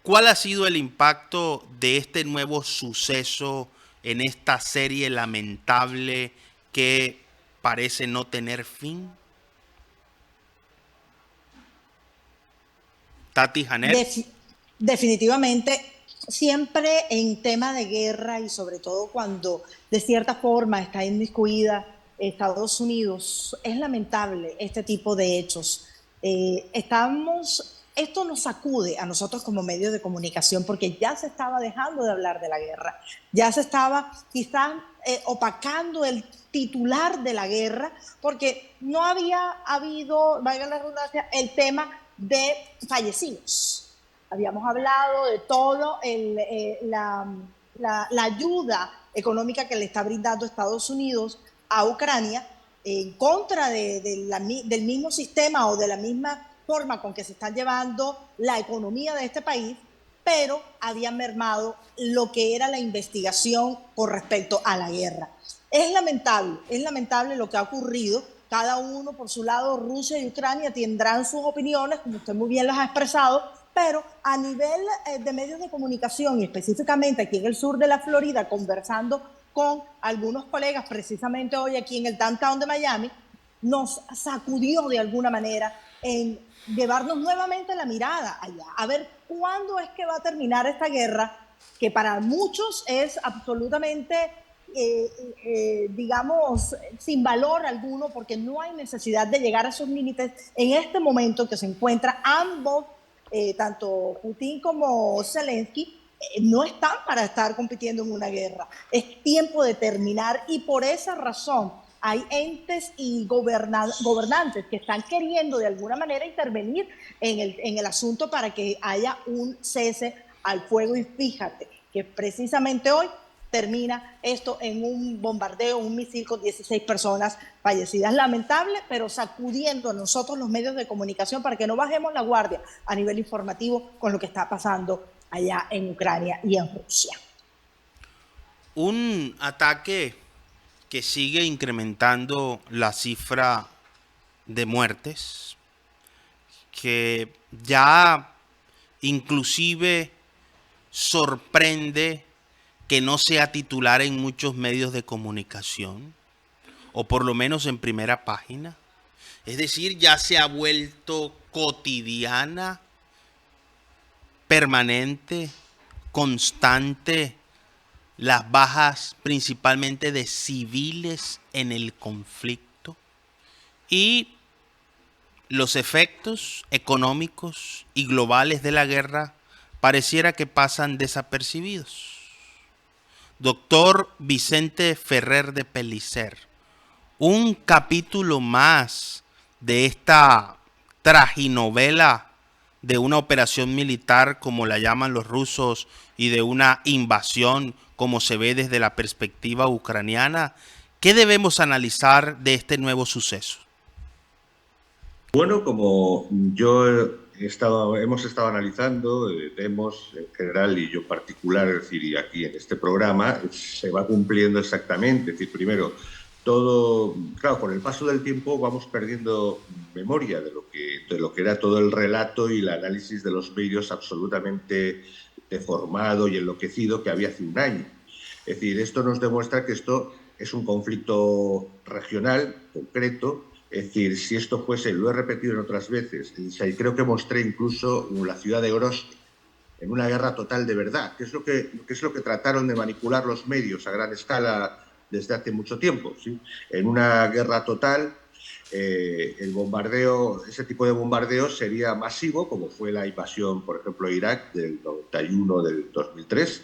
¿cuál ha sido el impacto de este nuevo suceso en esta serie lamentable que parece no tener fin? Tati Janet. Definitivamente, siempre en tema de guerra y sobre todo cuando de cierta forma está inmiscuida Estados Unidos, es lamentable este tipo de hechos. Esto nos sacude a nosotros como medios de comunicación porque ya se estaba dejando de hablar de la guerra, ya se estaba quizás opacando el titular de la guerra porque no había habido, valga la redundancia, el tema de fallecidos. Habíamos hablado de todo la ayuda económica que le está brindando Estados Unidos a Ucrania en contra del mismo sistema o de la misma forma con que se está llevando la economía de este país, pero había mermado lo que era la investigación con respecto a la guerra. Es lamentable lo que ha ocurrido. Cada uno por su lado, Rusia y Ucrania tendrán sus opiniones, como usted muy bien las ha expresado, pero a nivel de medios de comunicación y específicamente aquí en el sur de la Florida, conversando con algunos colegas precisamente hoy aquí en el downtown de Miami, nos sacudió de alguna manera en llevarnos nuevamente la mirada allá, a ver cuándo es que va a terminar esta guerra, que para muchos es absolutamente, digamos, sin valor alguno, porque no hay necesidad de llegar a esos límites en este momento que se encuentran ambos, tanto Putin como Zelensky, no están para estar compitiendo en una guerra. Es tiempo de terminar y por esa razón hay entes y gobernantes que están queriendo de alguna manera intervenir en el asunto para que haya un cese al fuego. Y fíjate que precisamente hoy termina esto en un bombardeo, un misil con 16 personas fallecidas. Lamentable, pero sacudiendo a nosotros los medios de comunicación para que no bajemos la guardia a nivel informativo con lo que está pasando allá en Ucrania y en Rusia. Un ataque que sigue incrementando la cifra de muertes, que ya inclusive sorprende que no sea titular en muchos medios de comunicación, o por lo menos en primera página. Es decir, ya se ha vuelto cotidiana, permanente, constante, las bajas principalmente de civiles en el conflicto y los efectos económicos y globales de la guerra pareciera que pasan desapercibidos. Doctor Vicente Ferrer de Pellicer, un capítulo más de esta traginovela de una operación militar, como la llaman los rusos, y de una invasión, como se ve desde la perspectiva ucraniana. ¿Qué debemos analizar de este nuevo suceso? Bueno, como hemos estado analizando, Demos en general y yo en particular, es decir, y aquí en este programa, se va cumpliendo exactamente. Es decir, primero, todo, claro, con el paso del tiempo vamos perdiendo memoria de lo que era todo el relato y el análisis de los medios absolutamente deformado y enloquecido que había hace un año. Es decir, esto nos demuestra que esto es un conflicto regional, concreto. Es decir, si esto fuese, lo he repetido en otras veces, y creo que mostré incluso la ciudad de Grozny en una guerra total de verdad, que es lo que trataron de manipular los medios a gran escala desde hace mucho tiempo, ¿sí? En una guerra total, el bombardeo, ese tipo de bombardeo sería masivo, como fue la invasión, por ejemplo, de Irak del 91, del 2003,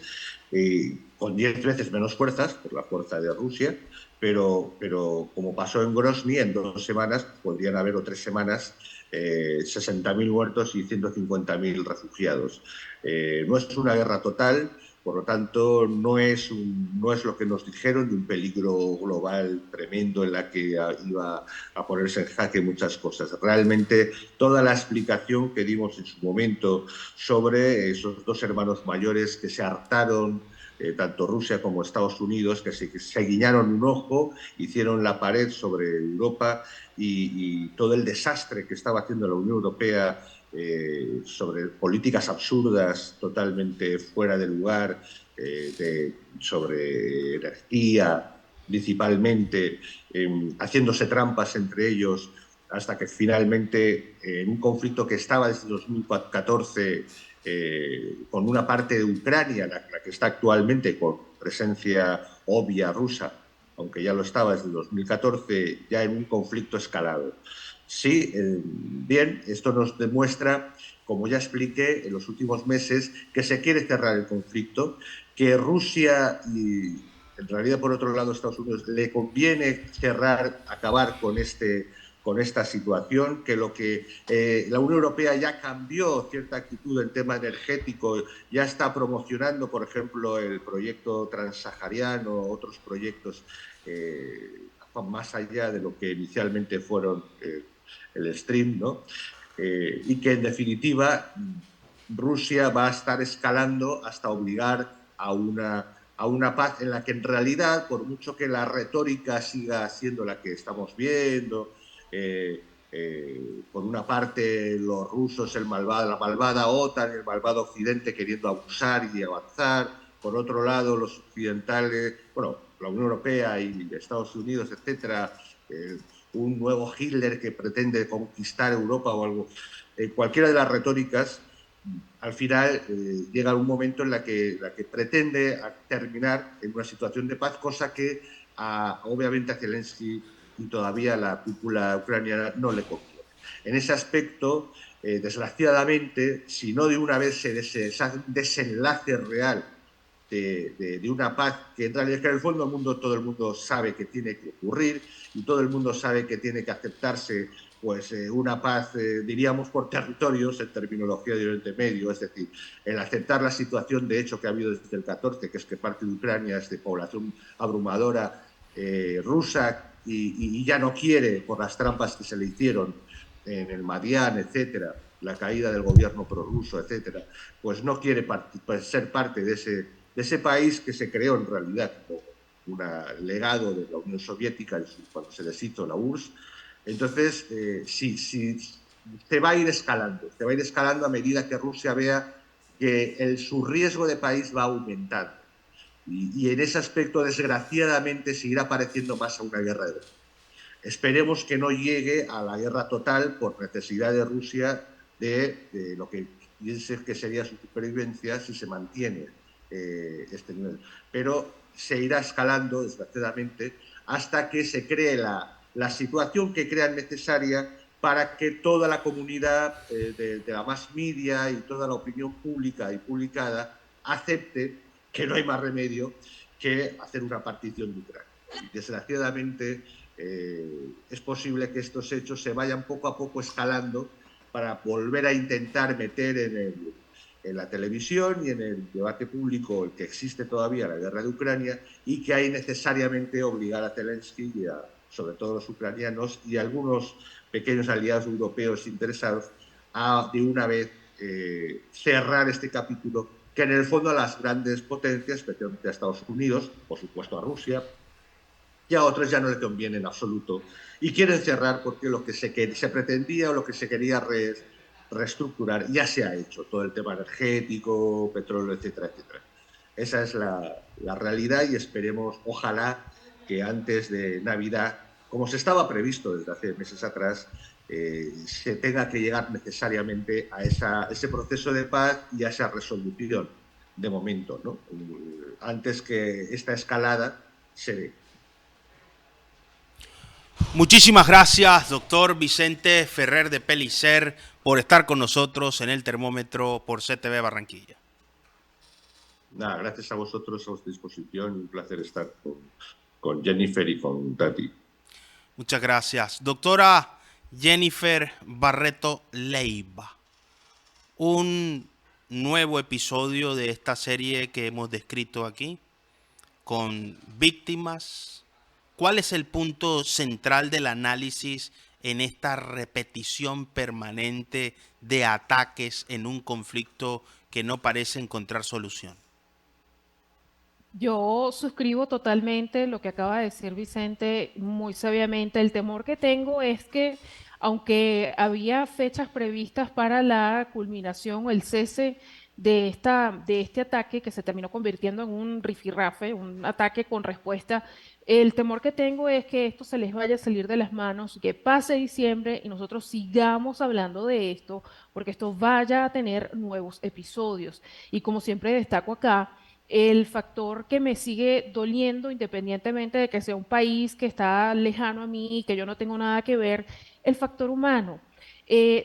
con 10 veces menos fuerzas, por la fuerza de Rusia, pero como pasó en Grozny, en 2 semanas, podrían haber, o 3 semanas, 60.000 muertos y 150.000 refugiados. No es una guerra total, por lo tanto, no es lo que nos dijeron, de un peligro global tremendo en la que iba a ponerse en jaque muchas cosas. Realmente, toda la explicación que dimos en su momento sobre esos 2 hermanos mayores que se hartaron tanto Rusia como Estados Unidos, que se guiñaron un ojo, hicieron la pared sobre Europa y todo el desastre que estaba haciendo la Unión Europea sobre políticas absurdas, totalmente fuera de lugar, sobre energía principalmente, haciéndose trampas entre ellos, hasta que finalmente, en un conflicto que estaba desde 2014, con una parte de Ucrania, la que está actualmente con presencia obvia rusa, aunque ya lo estaba desde 2014, ya en un conflicto escalado. Sí, bien, esto nos demuestra, como ya expliqué en los últimos meses, que se quiere cerrar el conflicto, que Rusia y en realidad, por otro lado, a Estados Unidos le conviene cerrar, acabar con esta situación, que lo que la Unión Europea ya cambió cierta actitud en tema energético, ya está promocionando, por ejemplo, el proyecto transsahariano, otros proyectos más allá de lo que inicialmente fueron el Stream, ¿no? Y que en definitiva Rusia va a estar escalando hasta obligar a una paz en la que en realidad, por mucho que la retórica siga siendo la que estamos viendo, por una parte los rusos, la malvada OTAN, el malvado Occidente queriendo abusar y avanzar, por otro lado los occidentales, bueno, la Unión Europea y Estados Unidos, etcétera, un nuevo Hitler que pretende conquistar Europa o algo. Cualquiera de las retóricas, al final llega un momento en la que pretende terminar en una situación de paz, cosa que obviamente a Zelensky y todavía a la cúpula ucraniana no le conviene. En ese aspecto, desgraciadamente, si no de una vez se hace un desenlace real de una paz que en realidad, que en el fondo del mundo todo el mundo sabe que tiene que ocurrir y todo el mundo sabe que tiene que aceptarse pues una paz, diríamos, por territorios en terminología de Oriente Medio, es decir, el aceptar la situación de hecho que ha habido desde el 14, que es que parte de Ucrania es de población abrumadora rusa y ya no quiere, por las trampas que se le hicieron en el Madián, etcétera, la caída del gobierno prorruso, etcétera, pues no quiere ser parte de ese país que se creó en realidad como un legado de la Unión Soviética cuando se deshizo la URSS. Entonces, sí, se va a ir escalando a medida que Rusia vea que su riesgo de país va aumentando. Y en ese aspecto, desgraciadamente, seguirá pareciendo más a una guerra de drogas. Esperemos que no llegue a la guerra total por necesidad de Rusia de lo que piense que sería su supervivencia si se mantiene este nivel. Pero se irá escalando, desgraciadamente, hasta que se cree la situación que crean necesaria para que toda la comunidad de la mass media y toda la opinión pública y publicada acepte que no hay más remedio que hacer una partición de Ucrania. Y desgraciadamente es posible que estos hechos se vayan poco a poco escalando para volver a intentar meter en la televisión y en el debate público el que existe todavía la guerra de Ucrania y que hay necesariamente obligar a Zelensky y sobre todo los ucranianos y algunos pequeños aliados europeos interesados a de una vez cerrar este capítulo que en el fondo a las grandes potencias, especialmente a Estados Unidos, por supuesto a Rusia, y a otros ya no le conviene en absoluto. Y quieren cerrar porque lo que se pretendía o lo que se quería reestructurar ya se ha hecho, todo el tema energético, petróleo, etcétera, etcétera. Esa es la realidad y esperemos, ojalá, que antes de Navidad, como se estaba previsto desde hace meses atrás, se tenga que llegar necesariamente a ese proceso de paz y a esa resolución, de momento, ¿no? Antes que esta escalada se dé. Muchísimas gracias, doctor Vicente Ferrer de Pellicer, por estar con nosotros en el termómetro por CTV Barranquilla. Nada, gracias a vosotros, a vuestra disposición. Un placer estar con Jennifer y con Tati. Muchas gracias. Doctora Jennifer Barreto Leiva, un nuevo episodio de esta serie que hemos descrito aquí, con víctimas. ¿Cuál es el punto central del análisis en esta repetición permanente de ataques en un conflicto que no parece encontrar solución? Yo suscribo totalmente lo que acaba de decir Vicente muy sabiamente. El temor que tengo es que, aunque había fechas previstas para la culminación o el cese de este ataque que se terminó convirtiendo en un rifirrafe, un ataque con respuesta, el temor que tengo es que esto se les vaya a salir de las manos, que pase diciembre y nosotros sigamos hablando de esto, porque esto vaya a tener nuevos episodios. Y como siempre destaco acá, el factor que me sigue doliendo, independientemente de que sea un país que está lejano a mí y que yo no tengo nada que ver, el factor humano.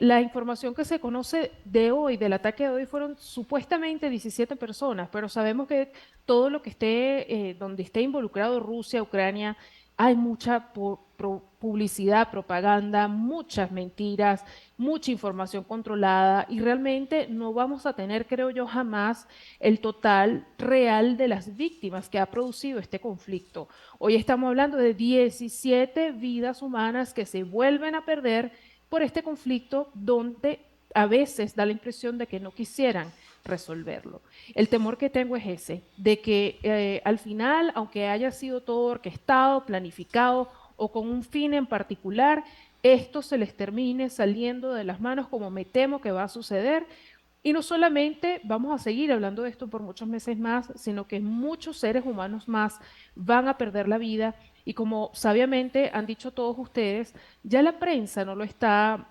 La información que se conoce de hoy, del ataque de hoy, fueron supuestamente 17 personas, pero sabemos que todo lo que esté, donde esté involucrado Rusia, Ucrania, hay mucha publicidad, propaganda, muchas mentiras, mucha información controlada y realmente no vamos a tener, creo yo, jamás el total real de las víctimas que ha producido este conflicto. Hoy estamos hablando de 17 vidas humanas que se vuelven a perder por este conflicto donde a veces da la impresión de que no quisieran resolverlo. El temor que tengo es ese, de que al final, aunque haya sido todo orquestado, planificado o con un fin en particular, esto se les termine saliendo de las manos como me temo que va a suceder. Y no solamente vamos a seguir hablando de esto por muchos meses más, sino que muchos seres humanos más van a perder la vida. Y como sabiamente han dicho todos ustedes, ya la prensa no lo está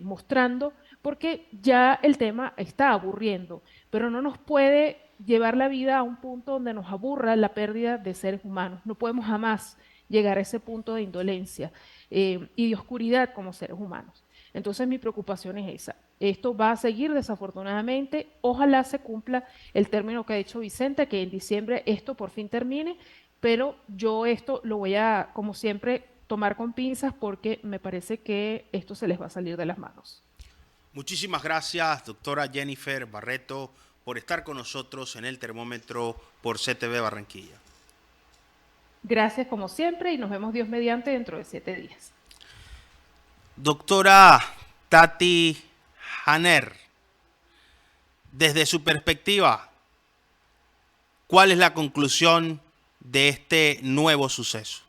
mostrando porque ya el tema está aburriendo, pero no nos puede llevar la vida a un punto donde nos aburra la pérdida de seres humanos. No podemos jamás llegar a ese punto de indolencia y de oscuridad como seres humanos. Entonces mi preocupación es esa. Esto va a seguir desafortunadamente. Ojalá se cumpla el término que ha dicho Vicente, que en diciembre esto por fin termine, pero yo esto lo voy a, como siempre, tomar con pinzas porque me parece que esto se les va a salir de las manos. Muchísimas gracias, doctora Jennifer Barreto, por estar con nosotros en el termómetro por CTV Barranquilla. Gracias como siempre y nos vemos Dios mediante dentro de 7 días. Doctora Tati Janer, desde su perspectiva, ¿cuál es la conclusión de este nuevo suceso?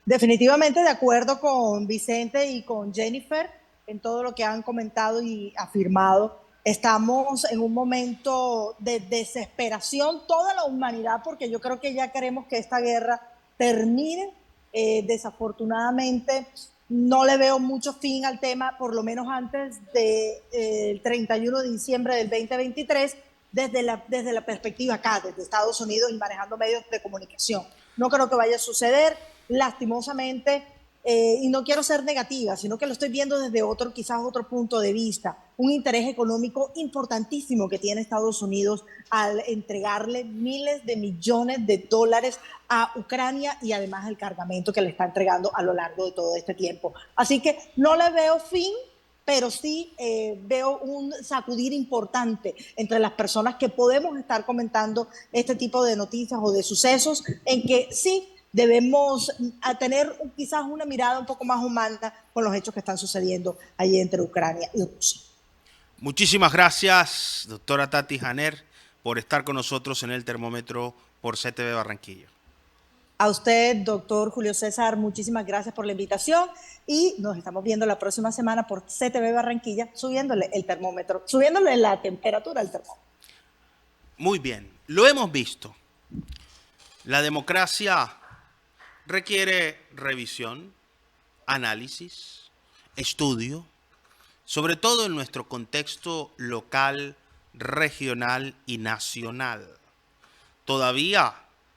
Definitivamente de acuerdo con Vicente y con Jennifer en todo lo que han comentado y afirmado. Estamos en un momento de desesperación, toda la humanidad, porque yo creo que ya queremos que esta guerra termine. Desafortunadamente no le veo mucho fin al tema, por lo menos antes del 31 de diciembre del 2023, desde la perspectiva acá, desde Estados Unidos y manejando medios de comunicación. No creo que vaya a suceder, lastimosamente, y no quiero ser negativa, sino que lo estoy viendo desde quizás otro punto de vista. Un interés económico importantísimo que tiene Estados Unidos al entregarle miles de millones de dólares a Ucrania y además el cargamento que le está entregando a lo largo de todo este tiempo. Así que no le veo fin, pero sí veo un sacudir importante entre las personas que podemos estar comentando este tipo de noticias o de sucesos, en que sí debemos tener quizás una mirada un poco más humana con los hechos que están sucediendo allí entre Ucrania y Rusia. Muchísimas gracias, doctora Tati Janer, por estar con nosotros en el termómetro por CTV Barranquilla. A usted, doctor Julio César, muchísimas gracias por la invitación y nos estamos viendo la próxima semana por CTV Barranquilla, subiéndole el termómetro, subiéndole la temperatura al termómetro. Muy bien, lo hemos visto. La democracia requiere revisión, análisis, estudio, sobre todo en nuestro contexto local, regional y nacional. Todavía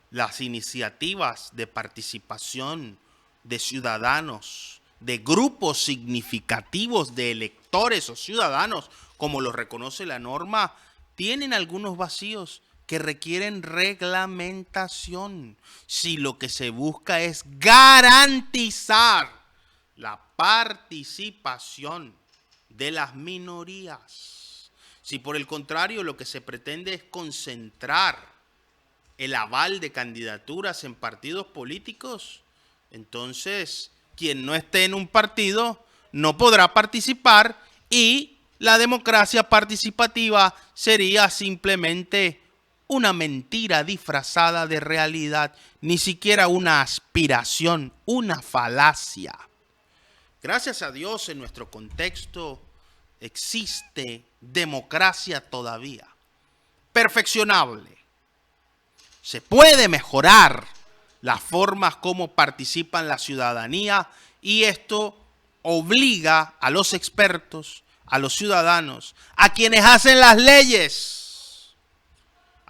las iniciativas de participación de ciudadanos, de grupos significativos de electores o ciudadanos, como lo reconoce la norma, tienen algunos vacíos que requieren reglamentación. Si lo que se busca es garantizar la participación de las minorías, si por el contrario lo que se pretende es concentrar el aval de candidaturas en partidos políticos, entonces quien no esté en un partido no podrá participar y la democracia participativa sería simplemente una mentira disfrazada de realidad, ni siquiera una aspiración, una falacia. Gracias a Dios, en nuestro contexto existe democracia todavía, perfeccionable. Se puede mejorar las formas como participa la ciudadanía y esto obliga a los expertos, a los ciudadanos, a quienes hacen las leyes,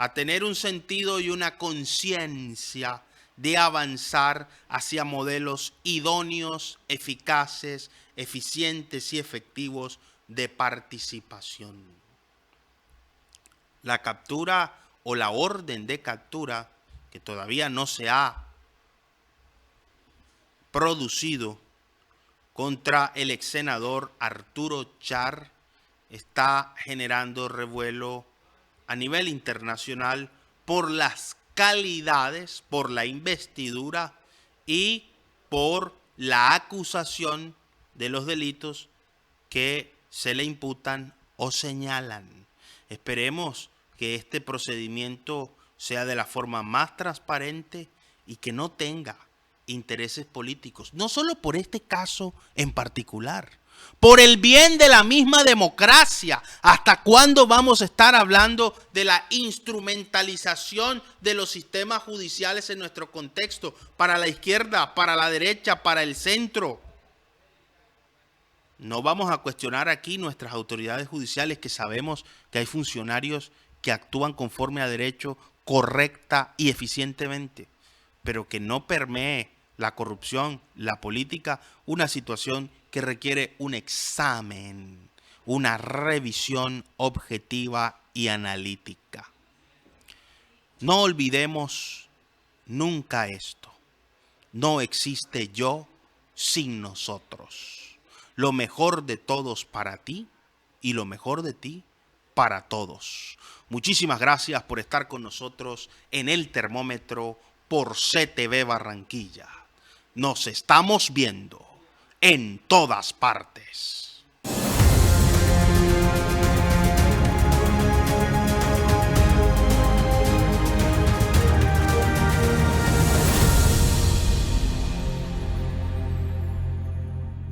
a tener un sentido y una conciencia de avanzar hacia modelos idóneos, eficaces, eficientes y efectivos de participación. La captura o la orden de captura, que todavía no se ha producido contra el ex senador Arturo Char, está generando revuelo a nivel internacional por las calidades, por la investidura y por la acusación de los delitos que se le imputan o señalan. Esperemos que este procedimiento sea de la forma más transparente y que no tenga intereses políticos, no solo por este caso en particular, por el bien de la misma democracia. ¿Hasta cuándo vamos a estar hablando de la instrumentalización de los sistemas judiciales en nuestro contexto? Para la izquierda, para la derecha, para el centro. No vamos a cuestionar aquí nuestras autoridades judiciales, que sabemos que hay funcionarios que actúan conforme a derecho, correcta y eficientemente, pero que no permee la corrupción, la política, una situación que requiere un examen, una revisión objetiva y analítica. No olvidemos nunca esto. No existe yo sin nosotros. Lo mejor de todos para ti y lo mejor de ti para todos. Muchísimas gracias por estar con nosotros en El Termómetro por CTV Barranquilla. Nos estamos viendo en todas partes.